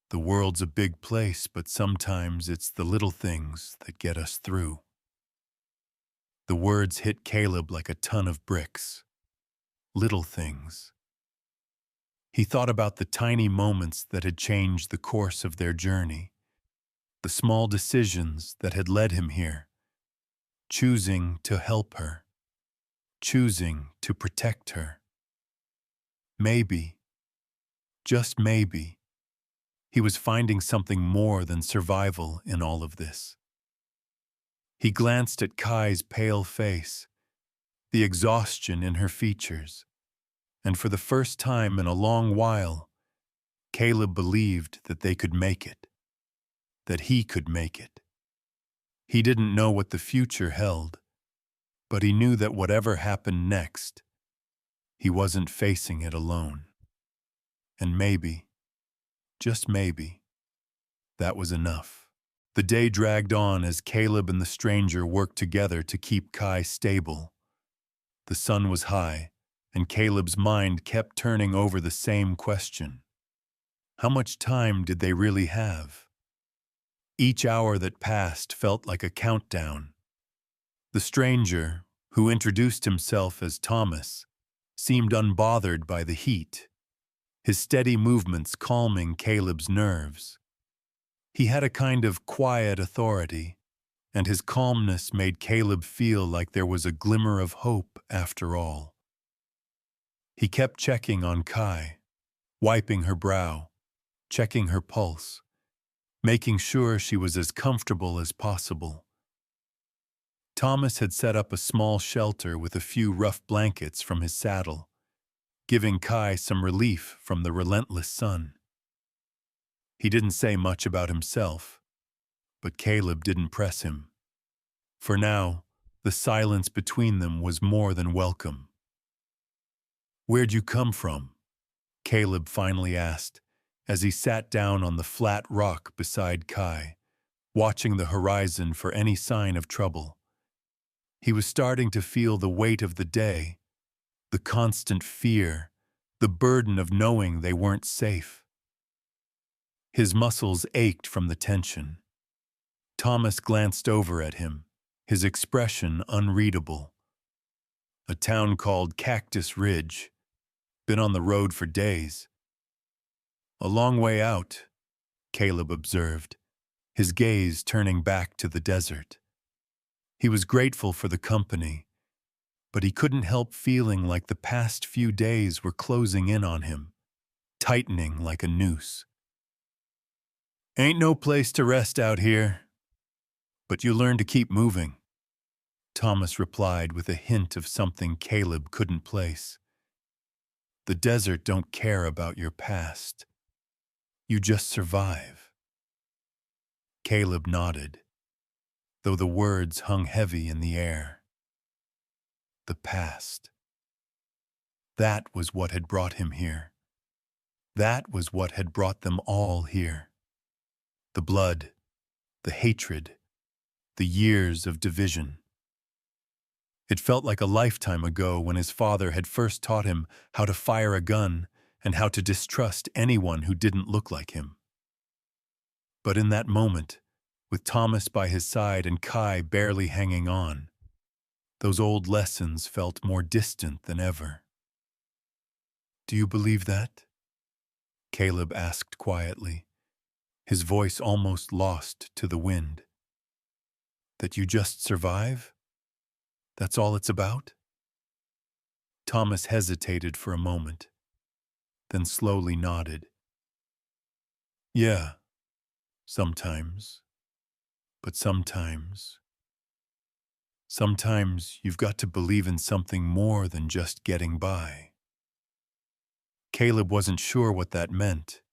"The world's a big place, but sometimes it's the little things that get us through." The words hit Caleb like a ton of bricks. Little things. He thought about the tiny moments that had changed the course of their journey, the small decisions that had led him here, choosing to help her, choosing to protect her. Maybe, just maybe, he was finding something more than survival in all of this. He glanced at Kai's pale face, the exhaustion in her features, and for the first time in a long while, Caleb believed that they could make it, that he could make it. He didn't know what the future held, but he knew that whatever happened next, he wasn't facing it alone. And maybe, just maybe, that was enough. The day dragged on as Caleb and the stranger worked together to keep Kai stable. The sun was high, and Caleb's mind kept turning over the same question. How much time did they really have? Each hour that passed felt like a countdown. The stranger, who introduced himself as Thomas, seemed unbothered by the heat, his steady movements calming Caleb's nerves. He had a kind of quiet authority, and his calmness made Caleb feel like there was a glimmer of hope after all. He kept checking on Kai, wiping her brow, checking her pulse, making sure she was as comfortable as possible. Thomas had set up a small shelter with a few rough blankets from his saddle, giving Kai some relief from the relentless sun. He didn't say much about himself, but Caleb didn't press him. For now, the silence between them was more than welcome. "Where'd you come from?" Caleb finally asked, as he sat down on the flat rock beside Kai, watching the horizon for any sign of trouble. He was starting to feel the weight of the day, the constant fear, the burden of knowing they weren't safe. His muscles ached from the tension. Thomas glanced over at him, his expression unreadable. "A town called Cactus Ridge. Been on the road for days." "A long way out," Caleb observed, his gaze turning back to the desert. He was grateful for the company, but he couldn't help feeling like the past few days were closing in on him, tightening like a noose. "Ain't no place to rest out here, but you learn to keep moving," Thomas replied with a hint of something Caleb couldn't place. "The desert don't care about your past. You just survive." Caleb nodded, though the words hung heavy in the air. The past. That was what had brought him here. That was what had brought them all here. The blood, the hatred, the years of division. It felt like a lifetime ago when his father had first taught him how to fire a gun and how to distrust anyone who didn't look like him. But in that moment, with Thomas by his side and Kai barely hanging on, those old lessons felt more distant than ever. "Do you believe that?" Caleb asked quietly, his voice almost lost to the wind. "That you just survive? That's all it's about?" Thomas hesitated for a moment, then slowly nodded. "Yeah, sometimes. But sometimes you've got to believe in something more than just getting by." Caleb wasn't sure what that meant,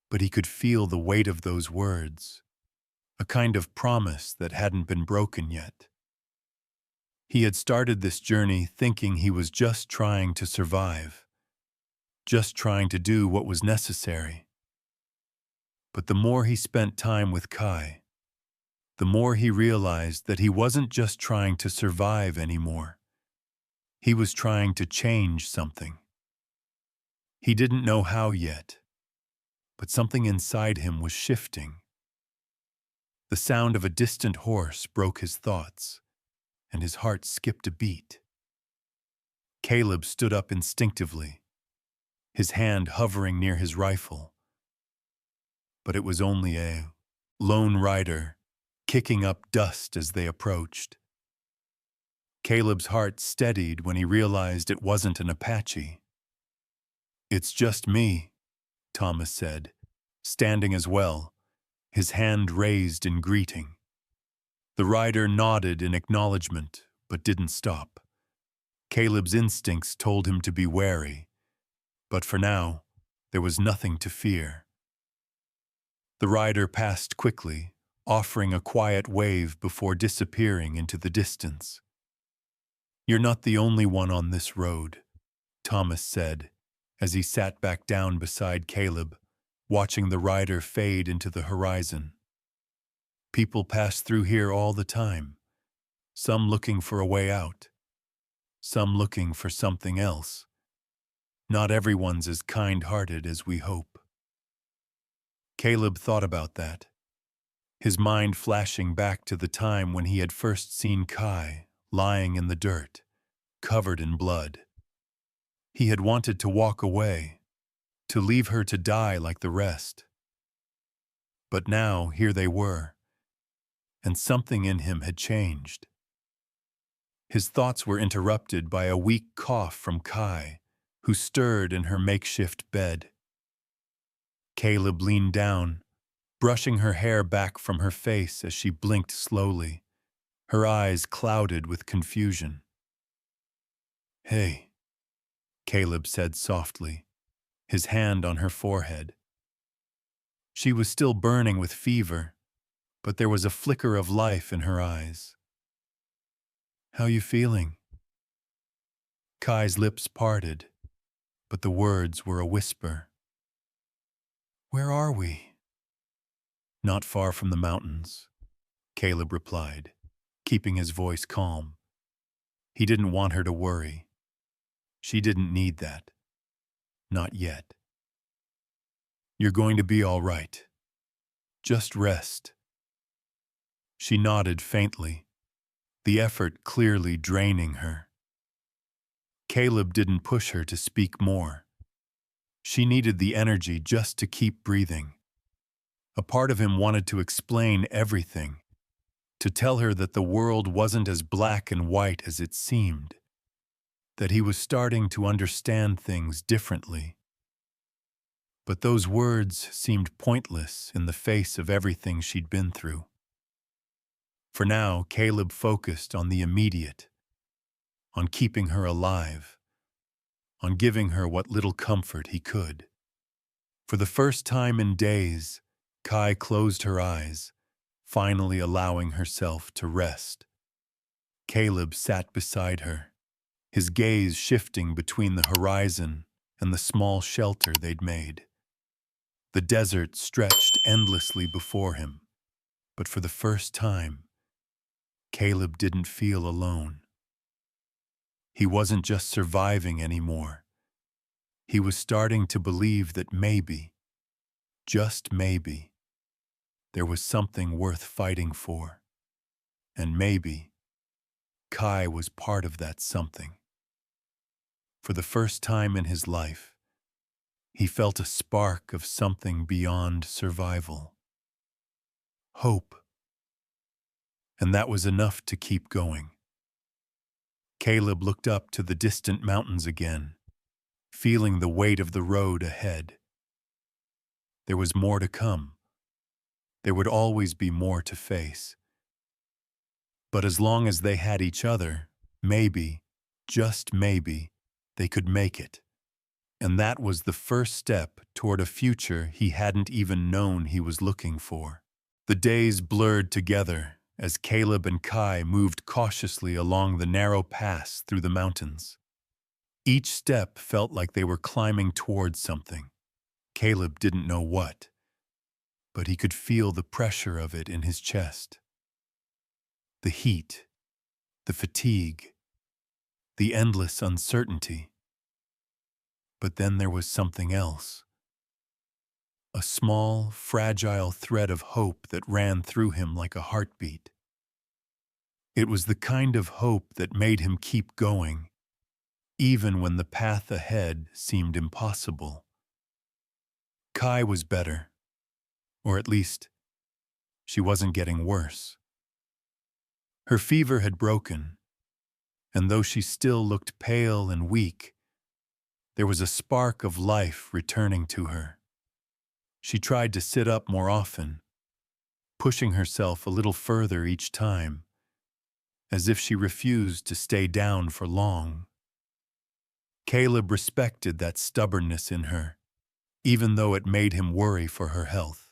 but he could feel the weight of those words, a kind of promise that hadn't been broken yet. He had started this journey thinking he was just trying to survive, just trying to do what was necessary. But the more he spent time with Kai, the more he realized that he wasn't just trying to survive anymore. He was trying to change something. He didn't know how yet, but something inside him was shifting. The sound of a distant horse broke his thoughts, and his heart skipped a beat. Caleb stood up instinctively, his hand hovering near his rifle. But it was only a lone rider kicking up dust as they approached. Caleb's heart steadied when he realized it wasn't an Apache. "It's just me," Thomas said, standing as well, his hand raised in greeting. The rider nodded in acknowledgement, but didn't stop. Caleb's instincts told him to be wary, but for now, there was nothing to fear. The rider passed quickly, offering a quiet wave before disappearing into the distance. "You're not the only one on this road," Thomas said, as he sat back down beside Caleb, watching the rider fade into the horizon. "People pass through here all the time, some looking for a way out, some looking for something else. Not everyone's as kind-hearted as we hope." Caleb thought about that, his mind flashing back to the time when he had first seen Kai lying in the dirt, covered in blood. He had wanted to walk away, to leave her to die like the rest. But now here they were, and something in him had changed. His thoughts were interrupted by a weak cough from Kai, who stirred in her makeshift bed. Caleb leaned down, brushing her hair back from her face as she blinked slowly, her eyes clouded with confusion. "Hey," Caleb said softly, his hand on her forehead. She was still burning with fever, but there was a flicker of life in her eyes. "How you feeling?" Kai's lips parted, but the words were a whisper. "Where are we?" "Not far from the mountains," Caleb replied, keeping his voice calm. He didn't want her to worry. She didn't need that. Not yet. "You're going to be all right. Just rest." She nodded faintly, the effort clearly draining her. Caleb didn't push her to speak more. She needed the energy just to keep breathing. A part of him wanted to explain everything, to tell her that the world wasn't as black and white as it seemed, that he was starting to understand things differently. But those words seemed pointless in the face of everything she'd been through. For now, Caleb focused on the immediate, on keeping her alive, on giving her what little comfort he could. For the first time in days, Kai closed her eyes, finally allowing herself to rest. Caleb sat beside her, his gaze shifting between the horizon and the small shelter they'd made. The desert stretched endlessly before him, but for the first time, Caleb didn't feel alone. He wasn't just surviving anymore. He was starting to believe that maybe, just maybe, there was something worth fighting for. And maybe Kai was part of that something. For the first time in his life, he felt a spark of something beyond survival. Hope. And that was enough to keep going. Caleb looked up to the distant mountains again, feeling the weight of the road ahead. There was more to come. There would always be more to face. But as long as they had each other, maybe, just maybe, they could make it. And that was the first step toward a future he hadn't even known he was looking for. The days blurred together as Caleb and Kai moved cautiously along the narrow pass through the mountains. Each step felt like they were climbing towards something. Caleb didn't know what, but he could feel the pressure of it in his chest. The heat, the fatigue, the endless uncertainty. But then there was something else. A small, fragile thread of hope that ran through him like a heartbeat. It was the kind of hope that made him keep going, even when the path ahead seemed impossible. Kai was better, or at least, she wasn't getting worse. Her fever had broken, and though she still looked pale and weak, there was a spark of life returning to her. She tried to sit up more often, pushing herself a little further each time, as if she refused to stay down for long. Caleb respected that stubbornness in her, even though it made him worry for her health.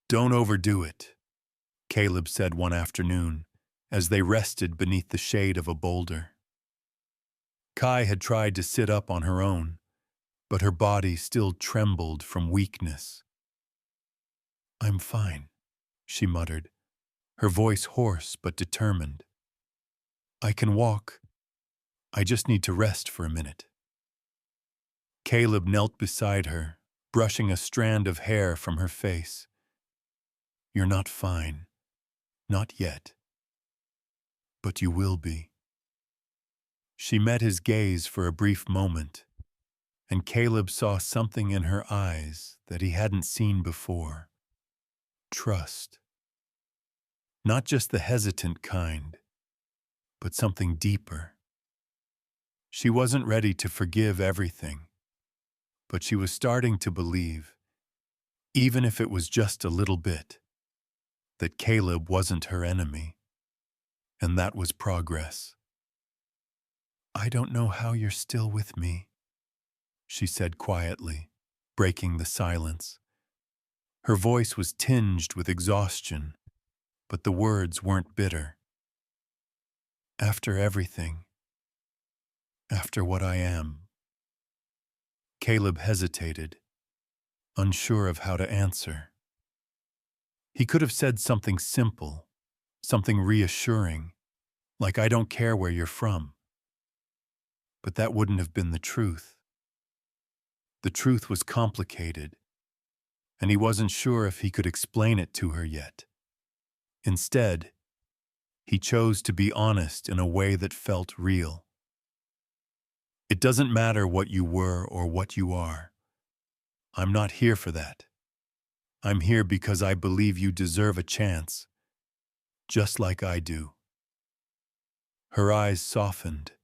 "Don't overdo it," Caleb said one afternoon, as they rested beneath the shade of a boulder. Kai had tried to sit up on her own, but her body still trembled from weakness. "I'm fine," she muttered, her voice hoarse but determined. "I can walk. I just need to rest for a minute." Caleb knelt beside her, brushing a strand of hair from her face. "You're not fine. Not yet. But you will be." She met his gaze for a brief moment, and Caleb saw something in her eyes that he hadn't seen before. Trust. Not just the hesitant kind, but something deeper. She wasn't ready to forgive everything, but she was starting to believe, even if it was just a little bit, that Caleb wasn't her enemy, and that was progress. "I don't know how you're still with me," she said quietly, breaking the silence. Her voice was tinged with exhaustion, but the words weren't bitter. "After everything. After what I am." Caleb hesitated, unsure of how to answer. He could have said something simple, something reassuring, like "I don't care where you're from." But that wouldn't have been the truth. The truth was complicated, and he wasn't sure if he could explain it to her yet. Instead, he chose to be honest in a way that felt real. "It doesn't matter what you were or what you are. I'm not here for that. I'm here because I believe you deserve a chance, just like I do." Her eyes softened,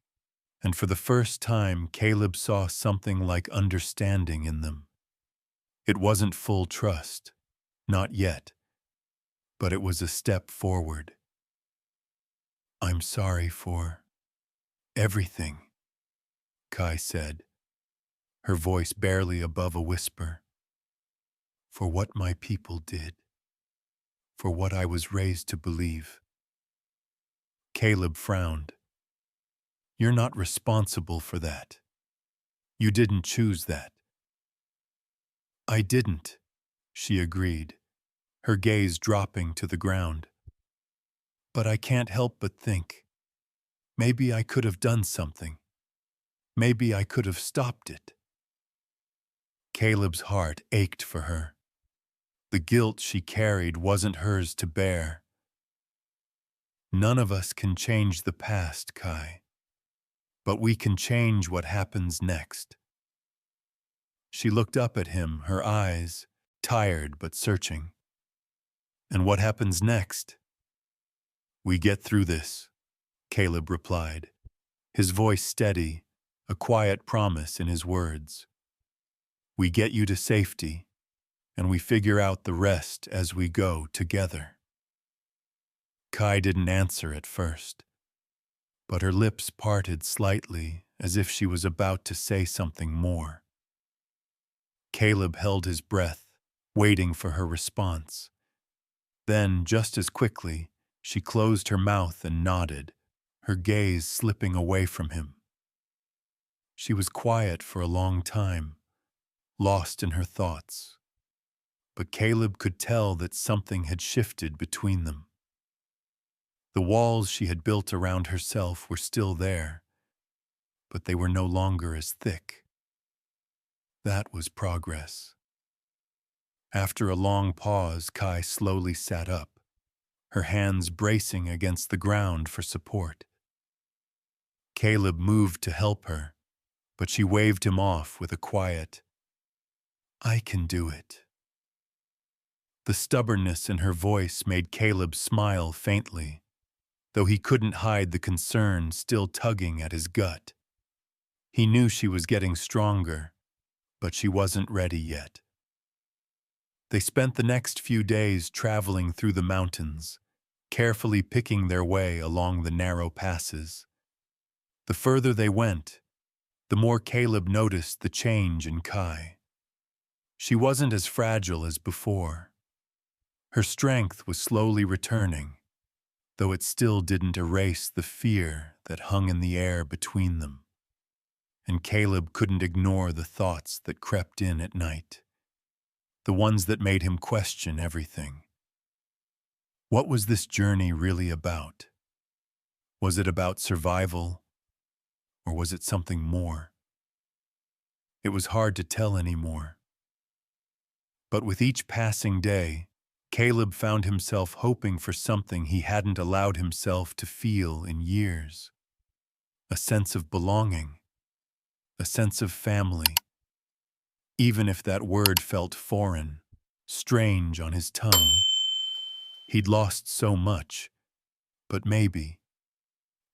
and for the first time Caleb saw something like understanding in them. It wasn't full trust, not yet, but it was a step forward. "I'm sorry for everything," Kai said, her voice barely above a whisper. "For what my people did, for what I was raised to believe." Caleb frowned. "You're not responsible for that. You didn't choose that." "I didn't," she agreed, her gaze dropping to the ground. But I can't help but think, maybe I could have done something. Maybe I could have stopped it. Caleb's heart ached for her. The guilt she carried wasn't hers to bear. None of us can change the past, Kai, but we can change what happens next. She looked up at him, her eyes tired but searching. And what happens next? We get through this, Caleb replied, his voice steady, a quiet promise in his words. We get you to safety, and we figure out the rest as we go together. Kai didn't answer at first, but her lips parted slightly as if she was about to say something more. Caleb held his breath, waiting for her response. Then, just as quickly, she closed her mouth and nodded, her gaze slipping away from him. She was quiet for a long time, lost in her thoughts. But Caleb could tell that something had shifted between them. The walls she had built around herself were still there, but they were no longer as thick. That was progress. After a long pause, Kai slowly sat up, her hands bracing against the ground for support. Caleb moved to help her, but she waved him off with a quiet, "I can do it." The stubbornness in her voice made Caleb smile faintly, though he couldn't hide the concern still tugging at his gut. He knew she was getting stronger, but she wasn't ready yet. They spent the next few days traveling through the mountains, carefully picking their way along the narrow passes. The further they went, the more Caleb noticed the change in Kai. She wasn't as fragile as before. Her strength was slowly returning, though it still didn't erase the fear that hung in the air between them. And Caleb couldn't ignore the thoughts that crept in at night, the ones that made him question everything. What was this journey really about? Was it about survival, or was it something more? It was hard to tell anymore. But with each passing day, Caleb found himself hoping for something he hadn't allowed himself to feel in years. A sense of belonging, a sense of family, even if that word felt foreign, strange on his tongue. He'd lost so much, but maybe,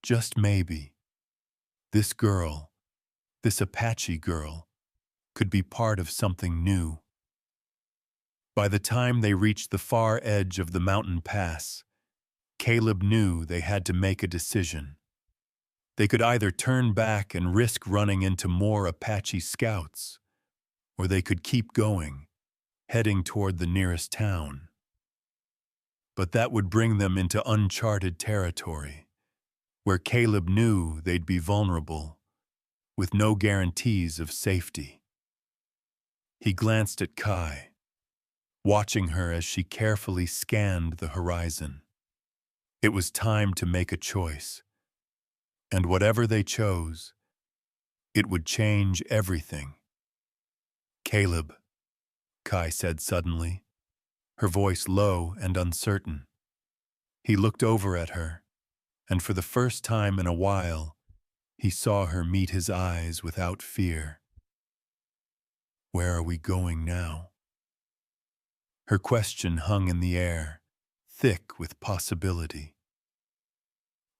just maybe, this girl, this Apache girl, could be part of something new. By the time they reached the far edge of the mountain pass, Caleb knew they had to make a decision. They could either turn back and risk running into more Apache scouts, or they could keep going, heading toward the nearest town. But that would bring them into uncharted territory, where Caleb knew they'd be vulnerable, with no guarantees of safety. He glanced at Kai, watching her as she carefully scanned the horizon. It was time to make a choice, and whatever they chose, it would change everything. "Caleb," Kai said suddenly, her voice low and uncertain. He looked over at her, and for the first time in a while, he saw her meet his eyes without fear. "Where are we going now?" Her question hung in the air, thick with possibility.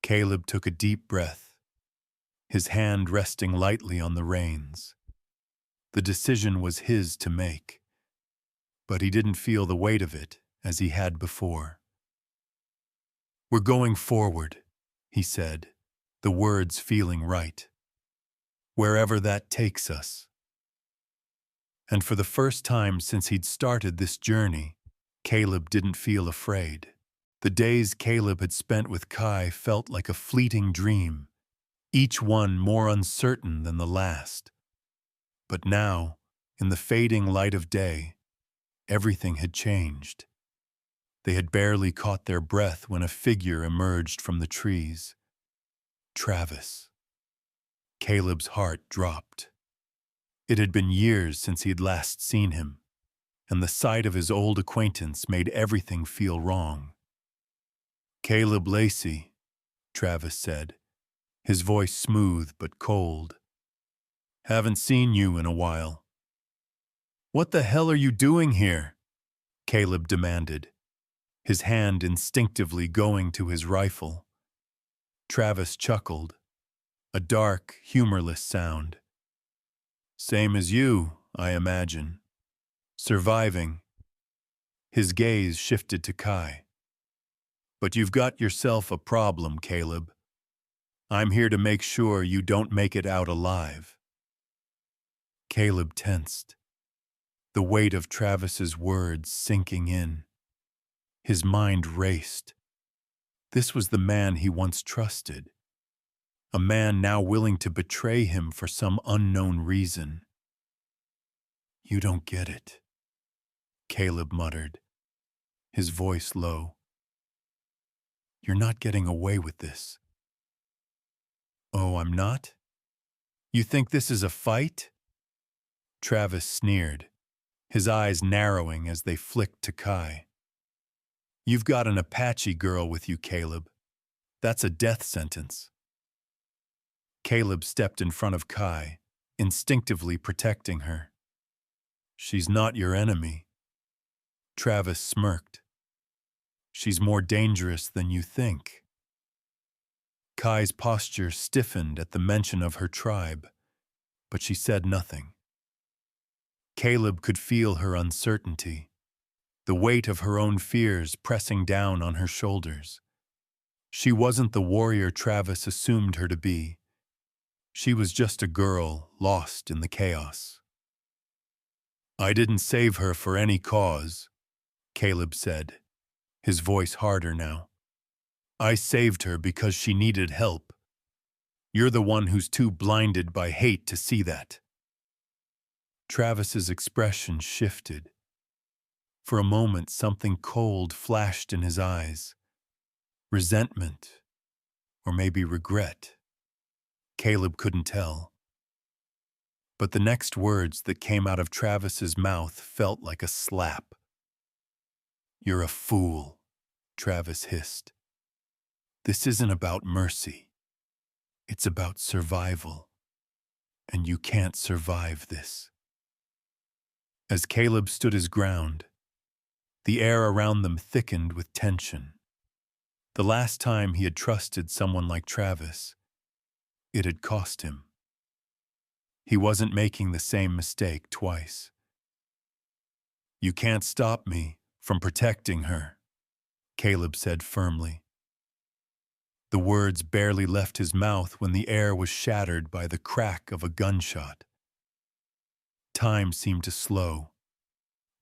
Caleb took a deep breath, his hand resting lightly on the reins. The decision was his to make, but he didn't feel the weight of it as he had before. "We're going forward," he said, the words feeling right. "Wherever that takes us." And for the first time since he'd started this journey, Caleb didn't feel afraid. The days Caleb had spent with Kai felt like a fleeting dream, each one more uncertain than the last. But now, in the fading light of day, everything had changed. They had barely caught their breath when a figure emerged from the trees. Travis. Caleb's heart dropped. It had been years since he had last seen him, and the sight of his old acquaintance made everything feel wrong. "Caleb Lacey," Travis said, his voice smooth but cold. "Haven't seen you in a while." "What the hell are you doing here?" Caleb demanded, his hand instinctively going to his rifle. Travis chuckled, a dark, humorless sound. "Same as you, I imagine. Surviving." His gaze shifted to Kai. "But you've got yourself a problem, Caleb. I'm here to make sure you don't make it out alive." Caleb tensed, the weight of Travis's words sinking in. His mind raced. This was the man he once trusted, a man now willing to betray him for some unknown reason. "You don't get it," Caleb muttered, his voice low. "You're not getting away with this." "Oh, I'm not? You think this is a fight?" Travis sneered, his eyes narrowing as they flicked to Kai. "You've got an Apache girl with you, Caleb. That's a death sentence." Caleb stepped in front of Kai, instinctively protecting her. "She's not your enemy." Travis smirked. "She's more dangerous than you think." Kai's posture stiffened at the mention of her tribe, but she said nothing. Caleb could feel her uncertainty, the weight of her own fears pressing down on her shoulders. She wasn't the warrior Travis assumed her to be. She was just a girl lost in the chaos. "I didn't save her for any cause," Caleb said, his voice harder now. "I saved her because she needed help. You're the one who's too blinded by hate to see that." Travis's expression shifted. For a moment, something cold flashed in his eyes. Resentment, or maybe regret. Caleb couldn't tell. But the next words that came out of Travis's mouth felt like a slap. "You're a fool," Travis hissed. "This isn't about mercy. It's about survival. And you can't survive this." As Caleb stood his ground, the air around them thickened with tension. The last time he had trusted someone like Travis, it had cost him. He wasn't making the same mistake twice. "You can't stop me from protecting her," Caleb said firmly. The words barely left his mouth when the air was shattered by the crack of a gunshot. Time seemed to slow.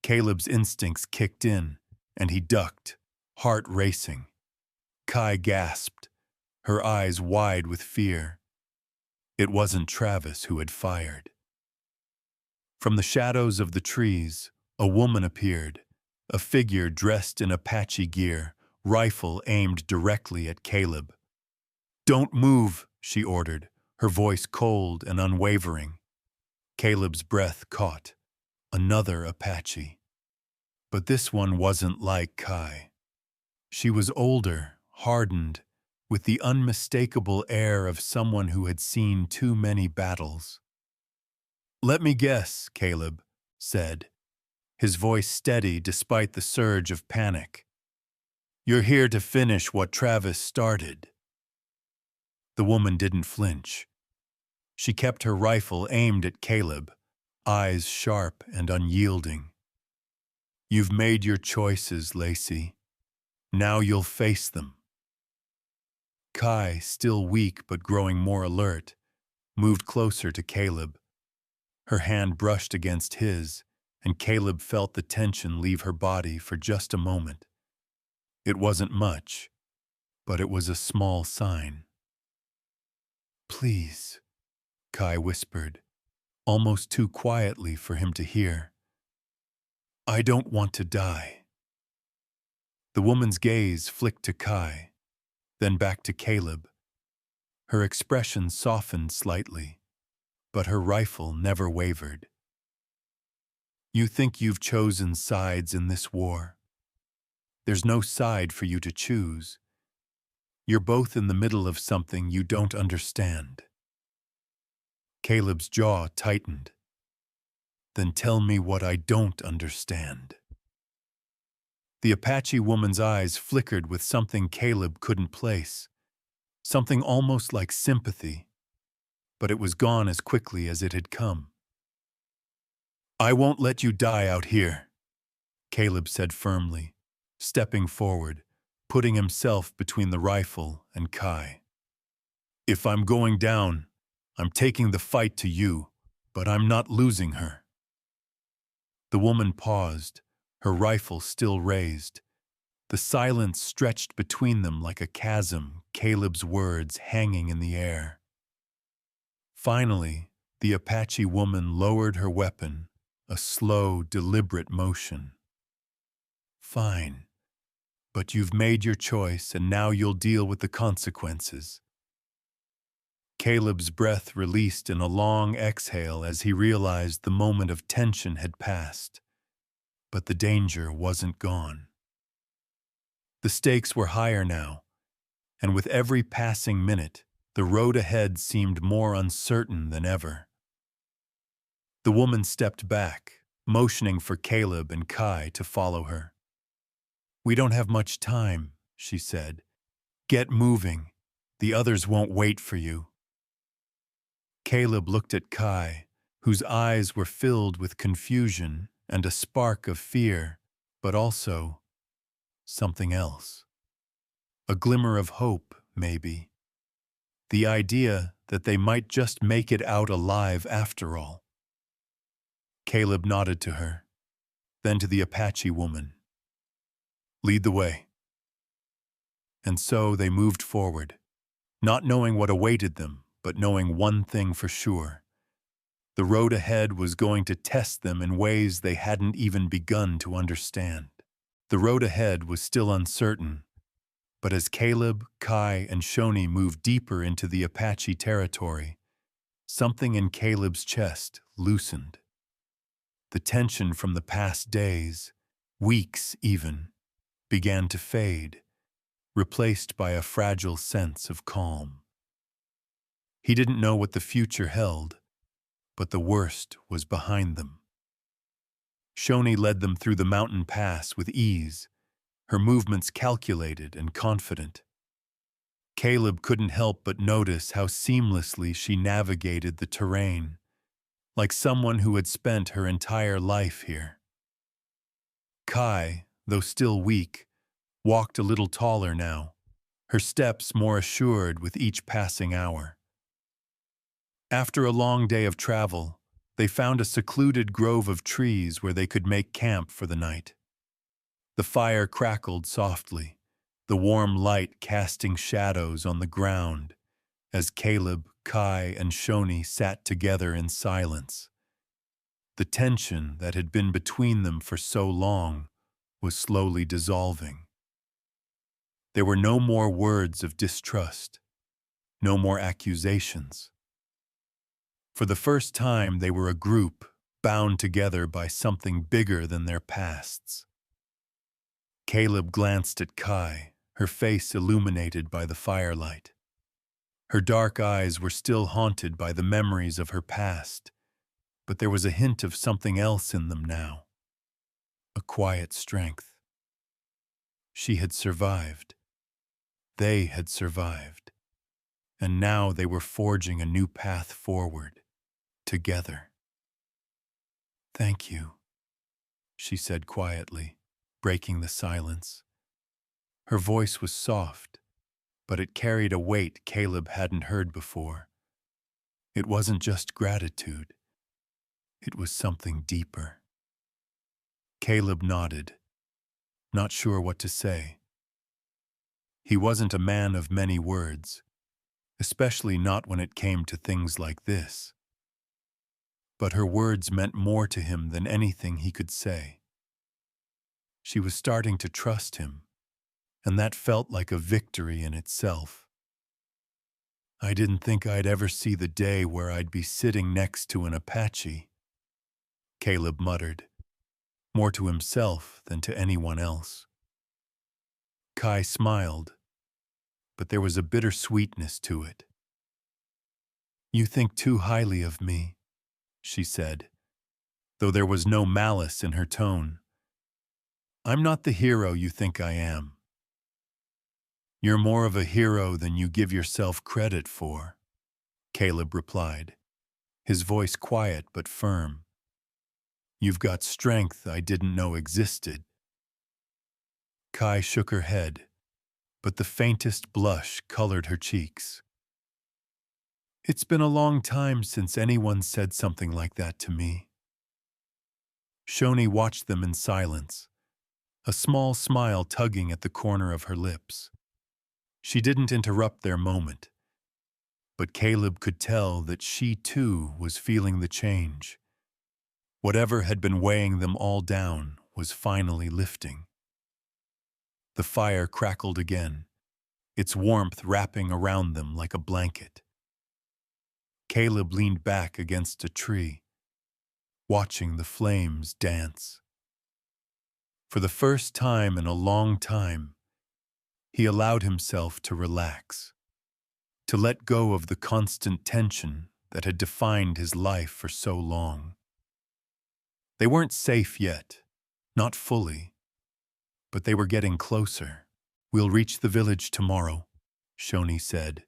Caleb's instincts kicked in, and he ducked, heart racing. Kai gasped, her eyes wide with fear. It wasn't Travis who had fired. From the shadows of the trees, a woman appeared, a figure dressed in Apache gear, rifle aimed directly at Caleb. "Don't move," she ordered, her voice cold and unwavering. Caleb's breath caught. Another Apache. But this one wasn't like Kai. She was older, hardened, with the unmistakable air of someone who had seen too many battles. "Let me guess," Caleb said, his voice steady despite the surge of panic. "You're here to finish what Travis started." The woman didn't flinch. She kept her rifle aimed at Caleb, eyes sharp and unyielding. "You've made your choices, Lacey. Now you'll face them." Kai, still weak but growing more alert, moved closer to Caleb. Her hand brushed against his, and Caleb felt the tension leave her body for just a moment. It wasn't much, but it was a small sign. "Please," Kai whispered, almost too quietly for him to hear. "I don't want to die." The woman's gaze flicked to Kai, then back to Caleb. Her expression softened slightly, but her rifle never wavered. You think you've chosen sides in this war? There's no side for you to choose. You're both in the middle of something you don't understand. Caleb's jaw tightened. Then tell me what I don't understand. The Apache woman's eyes flickered with something Caleb couldn't place, something almost like sympathy, but it was gone as quickly as it had come. I won't let you die out here, Caleb said firmly, stepping forward, putting himself between the rifle and Kai. If I'm going down, I'm taking the fight to you, but I'm not losing her. The woman paused, her rifle still raised. The silence stretched between them like a chasm, Caleb's words hanging in the air. Finally, the Apache woman lowered her weapon, a slow, deliberate motion. Fine, but you've made your choice and now you'll deal with the consequences. Caleb's breath released in a long exhale as he realized the moment of tension had passed. But the danger wasn't gone. The stakes were higher now, and with every passing minute, the road ahead seemed more uncertain than ever. The woman stepped back, motioning for Caleb and Kai to follow her. We don't have much time, she said. Get moving. The others won't wait for you. Caleb looked at Kai, whose eyes were filled with confusion and a spark of fear, but also something else. A glimmer of hope, maybe. The idea that they might just make it out alive after all. Caleb nodded to her, then to the Apache woman. Lead the way. And so they moved forward, not knowing what awaited them, but knowing one thing for sure. The road ahead was going to test them in ways they hadn't even begun to understand. The road ahead was still uncertain, but as Caleb, Kai, and Shoni moved deeper into the Apache territory, something in Caleb's chest loosened. The tension from the past days, weeks even, began to fade, replaced by a fragile sense of calm. He didn't know what the future held, but the worst was behind them. Shoni led them through the mountain pass with ease, her movements calculated and confident. Caleb couldn't help but notice how seamlessly she navigated the terrain, like someone who had spent her entire life here. Kai, though still weak, walked a little taller now, her steps more assured with each passing hour. After a long day of travel, they found a secluded grove of trees where they could make camp for the night. The fire crackled softly, the warm light casting shadows on the ground as Caleb, Kai, and Shoni sat together in silence. The tension that had been between them for so long was slowly dissolving. There were no more words of distrust, no more accusations. For the first time, they were a group bound together by something bigger than their pasts. Caleb glanced at Kai, her face illuminated by the firelight. Her dark eyes were still haunted by the memories of her past, but there was a hint of something else in them now. A quiet strength. She had survived. They had survived. And now they were forging a new path forward, together. Thank you, she said quietly, breaking the silence. Her voice was soft, but it carried a weight Caleb hadn't heard before. It wasn't just gratitude. It was something deeper. Caleb nodded, not sure what to say. He wasn't a man of many words, especially not when it came to things like this. But her words meant more to him than anything he could say. She was starting to trust him, and that felt like a victory in itself. I didn't think I'd ever see the day where I'd be sitting next to an Apache, Caleb muttered, more to himself than to anyone else. Kai smiled, but there was a bitter sweetness to it. You think too highly of me, she said, though there was no malice in her tone. I'm not the hero you think I am. You're more of a hero than you give yourself credit for, Caleb replied, his voice quiet but firm. You've got strength I didn't know existed. Kai shook her head, but the faintest blush colored her cheeks. It's been a long time since anyone said something like that to me. Shoni watched them in silence, a small smile tugging at the corner of her lips. She didn't interrupt their moment, but Caleb could tell that she too was feeling the change. Whatever had been weighing them all down was finally lifting. The fire crackled again, its warmth wrapping around them like a blanket. Caleb leaned back against a tree, watching the flames dance. For the first time in a long time, he allowed himself to relax, to let go of the constant tension that had defined his life for so long. They weren't safe yet, not fully, but they were getting closer. We'll reach the village tomorrow, Shoni said,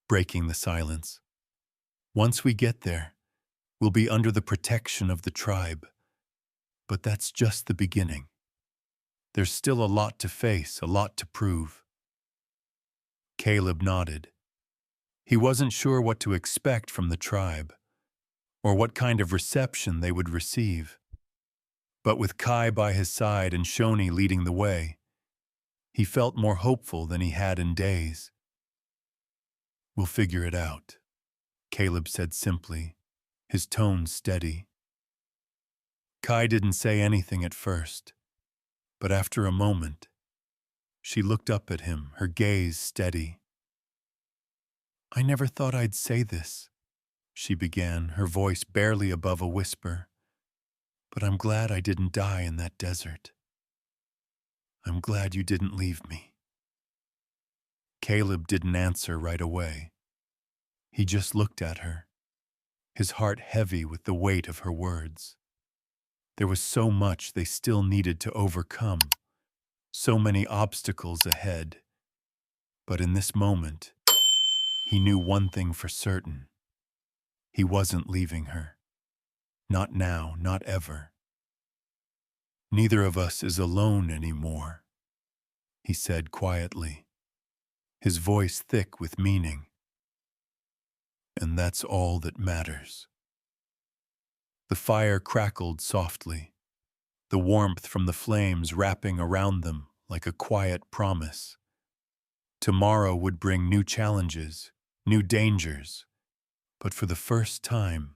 breaking the silence. Once we get there, we'll be under the protection of the tribe. But that's just the beginning. There's still a lot to face, a lot to prove. Caleb nodded. He wasn't sure what to expect from the tribe, or what kind of reception they would receive. But with Kai by his side and Shoni leading the way, he felt more hopeful than he had in days. We'll figure it out, Caleb said simply, his tone steady. Kai didn't say anything at first, but after a moment, she looked up at him, her gaze steady. I never thought I'd say this, she began, her voice barely above a whisper. But I'm glad I didn't die in that desert. I'm glad you didn't leave me. Caleb didn't answer right away. He just looked at her, his heart heavy with the weight of her words. There was so much they still needed to overcome, so many obstacles ahead. But in this moment, he knew one thing for certain. He wasn't leaving her. Not now, not ever. Neither of us is alone anymore, he said quietly, his voice thick with meaning. And that's all that matters. The fire crackled softly, the warmth from the flames wrapping around them like a quiet promise. Tomorrow would bring new challenges, new dangers, but for the first time,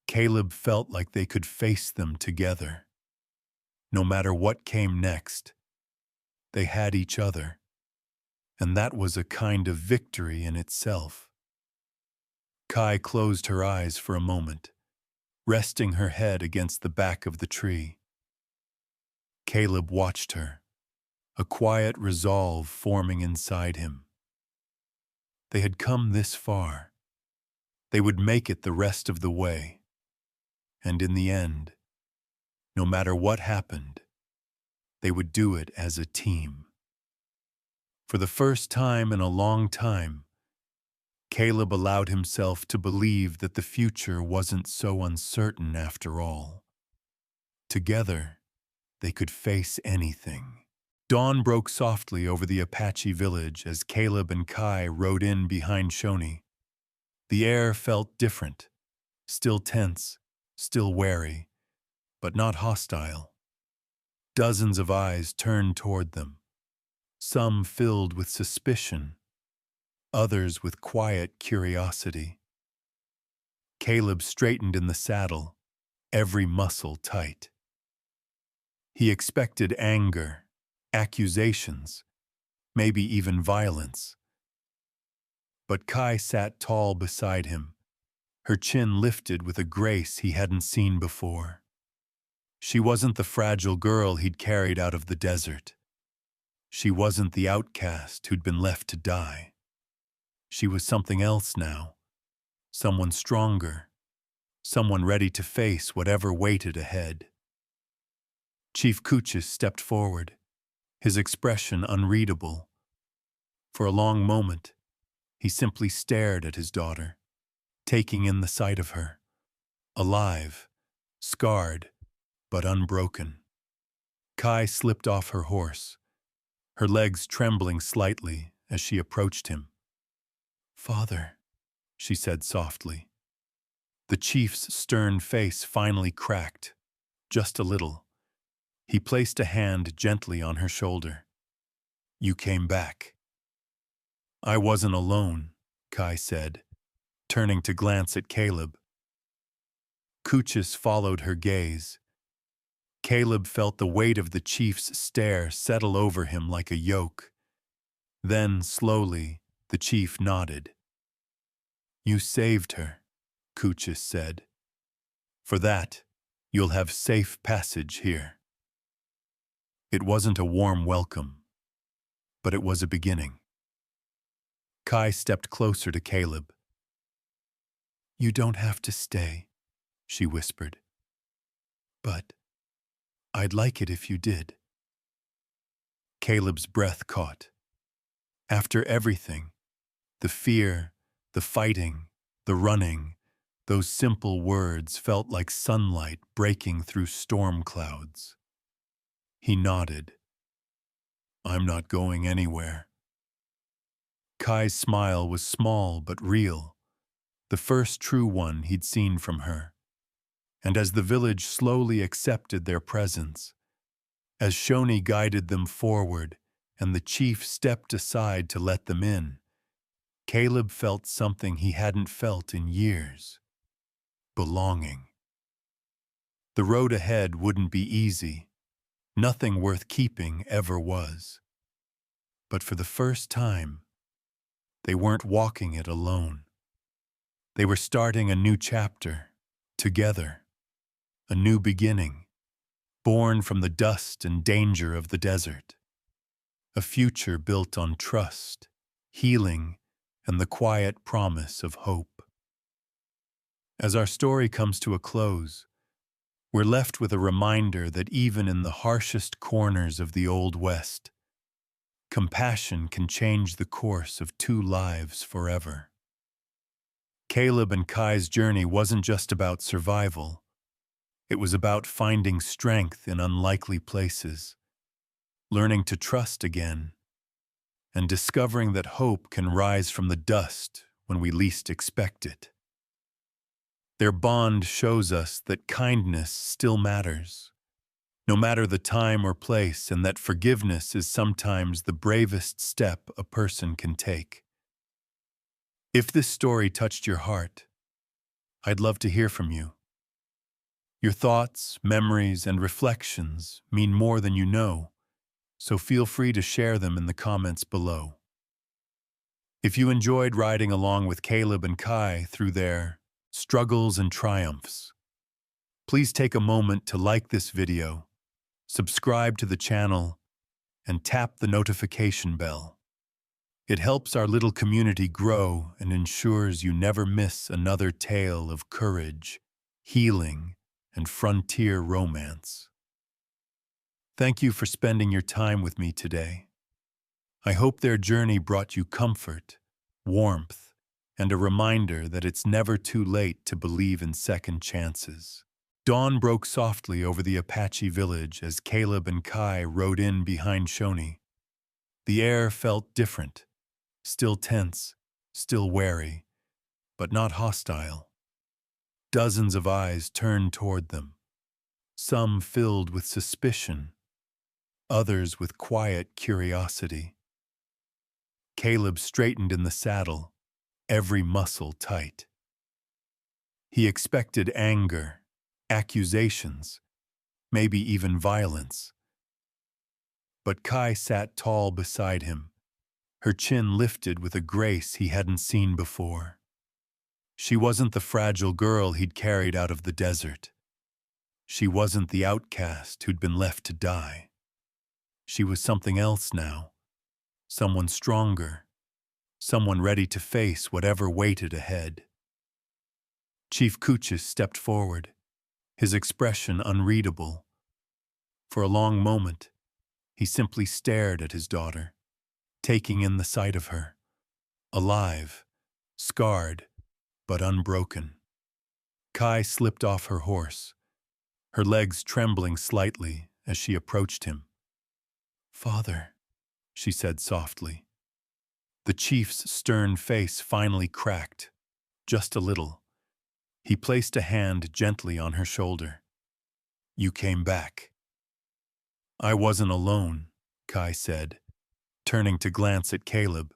Caleb felt like they could face them together. No matter what came next, they had each other, and that was a kind of victory in itself. Kai closed her eyes for a moment, resting her head against the back of the tree. Caleb watched her, a quiet resolve forming inside him. They had come this far. They would make it the rest of the way. And in the end, no matter what happened, they would do it as a team. For the first time in a long time, Caleb allowed himself to believe that the future wasn't so uncertain after all. Together, they could face anything. Dawn broke softly over the Apache village as Caleb and Kai rode in behind Shoni. The air felt different, still tense, still wary, but not hostile. Dozens of eyes turned toward them, some filled with suspicion, others with quiet curiosity. Caleb straightened in the saddle, every muscle tight. He expected anger, accusations, maybe even violence. But Kai sat tall beside him, her chin lifted with a grace he hadn't seen before. She wasn't the fragile girl he'd carried out of the desert. She wasn't the outcast who'd been left to die. She was something else now, someone stronger, someone ready to face whatever waited ahead. Chief Kuchis stepped forward, his expression unreadable. For a long moment, he simply stared at his daughter, taking in the sight of her, alive, scarred, but unbroken. Kai slipped off her horse, her legs trembling slightly as she approached him. "Father," she said softly. The chief's stern face finally cracked, just a little. He placed a hand gently on her shoulder. "You came back." "I wasn't alone," Kai said, turning to glance at Caleb. Kuchis followed her gaze. Caleb felt the weight of the chief's stare settle over him like a yoke. Then, slowly, the chief nodded. "You saved her," Kuchis said. "For that, you'll have safe passage here." It wasn't a warm welcome, but it was a beginning. Kai stepped closer to Caleb. "You don't have to stay," she whispered. "But I'd like it if you did." Caleb's breath caught. After everything, the fear, the fighting, the running, those simple words felt like sunlight breaking through storm clouds. He nodded. "I'm not going anywhere." Kai's smile was small but real, the first true one he'd seen from her. And as the village slowly accepted their presence, as Shoni guided them forward and the chief stepped aside to let them in, Caleb felt something he hadn't felt in years: belonging. The road ahead wouldn't be easy. Nothing worth keeping ever was. But for the first time, they weren't walking it alone. They were starting a new chapter, together, a new beginning, born from the dust and danger of the desert. A future built on trust, healing, and the quiet promise of hope. As our story comes to a close, we're left with a reminder that even in the harshest corners of the Old West, compassion can change the course of two lives forever. Caleb and Kai's journey wasn't just about survival. It was about finding strength in unlikely places, learning to trust again, and discovering that hope can rise from the dust when we least expect it. Their bond shows us that kindness still matters, no matter the time or place, and that forgiveness is sometimes the bravest step a person can take. If this story touched your heart, I'd love to hear from you. Your thoughts, memories, and reflections mean more than you know, so feel free to share them in the comments below. If you enjoyed riding along with Caleb and Kai through their struggles and triumphs, please take a moment to like this video, subscribe to the channel, and tap the notification bell. It helps our little community grow and ensures you never miss another tale of courage, healing, and frontier romance. Thank you for spending your time with me today. I hope their journey brought you comfort, warmth, and a reminder that it's never too late to believe in second chances. Dawn broke softly over the Apache village as Caleb and Kai rode in behind Shoni. The air felt different, still tense, still wary, but not hostile. Dozens of eyes turned toward them, some filled with suspicion, others with quiet curiosity. Caleb straightened in the saddle, every muscle tight. He expected anger, accusations, maybe even violence. But Kai sat tall beside him, Her chin lifted with a grace he hadn't seen before. She wasn't the fragile girl he'd carried out of the desert. She wasn't the outcast who'd been left to die. She was something else now, someone stronger, someone ready to face whatever waited ahead. Chief Kuchis stepped forward, his expression unreadable. For a long moment, he simply stared at his daughter, taking in the sight of her, alive, scarred, but unbroken. Kai slipped off her horse, her legs trembling slightly as she approached him. "Father," she said softly. The chief's stern face finally cracked, just a little. He placed a hand gently on her shoulder. "You came back." "I wasn't alone," Kai said, turning to glance at Caleb.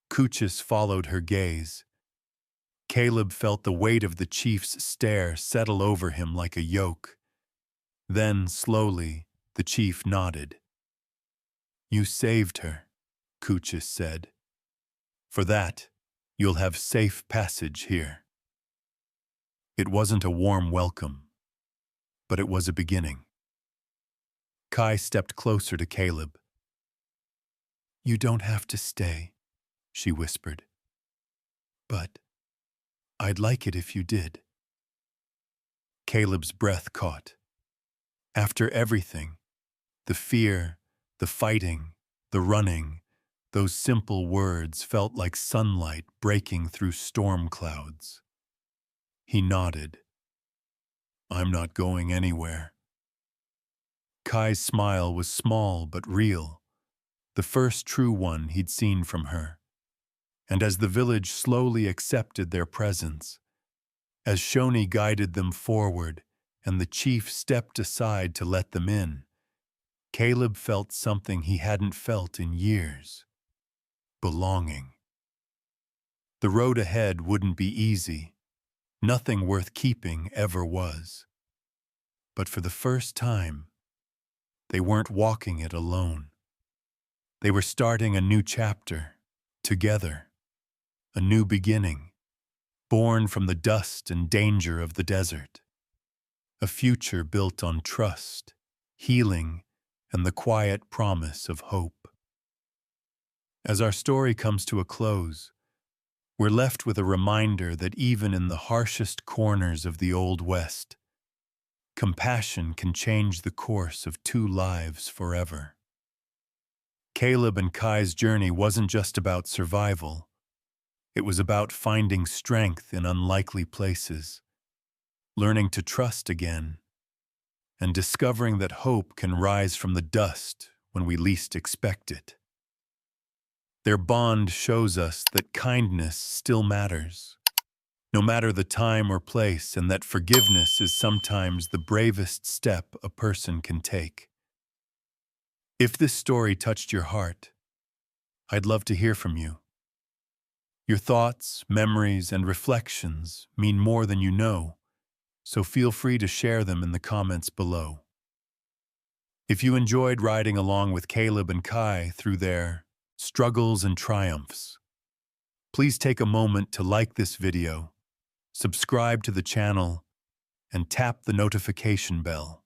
Kuchis followed her gaze. Caleb felt the weight of the chief's stare settle over him like a yoke. Then, slowly, the chief nodded. "You saved her," Kuchis said. "For that, you'll have safe passage here." It wasn't a warm welcome, but it was a beginning. Kai stepped closer to Caleb. "You don't have to stay," she whispered. "But I'd like it if you did." Caleb's breath caught. After everything, the fear, the fighting, the running, those simple words felt like sunlight breaking through storm clouds. He nodded. "I'm not going anywhere." Kai's smile was small but real, the first true one he'd seen from her. And as the village slowly accepted their presence, as Shoni guided them forward and the chief stepped aside to let them in, Caleb felt something he hadn't felt in years: belonging. The road ahead wouldn't be easy. Nothing worth keeping ever was. But for the first time, they weren't walking it alone. They were starting a new chapter, together. A new beginning, born from the dust and danger of the desert. A future built on trust, healing, and the quiet promise of hope. As our story comes to a close, we're left with a reminder that even in the harshest corners of the Old West, compassion can change the course of two lives forever. Caleb and Kai's journey wasn't just about survival. It was about finding strength in unlikely places, learning to trust again, and discovering that hope can rise from the dust when we least expect it. Their bond shows us that kindness still matters, no matter the time or place, and that forgiveness is sometimes the bravest step a person can take. If this story touched your heart, I'd love to hear from you. Your thoughts, memories, and reflections mean more than you know, so feel free to share them in the comments below. If you enjoyed riding along with Caleb and Kai through their struggles and triumphs, please take a moment to like this video, subscribe to the channel, and tap the notification bell.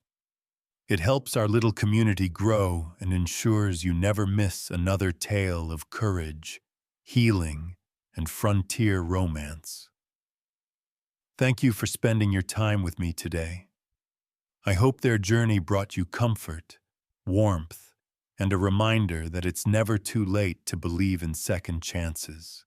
It helps our little community grow and ensures you never miss another tale of courage, healing, and frontier romance. Thank you for spending your time with me today. I hope their journey brought you comfort, warmth, and a reminder that it's never too late to believe in second chances.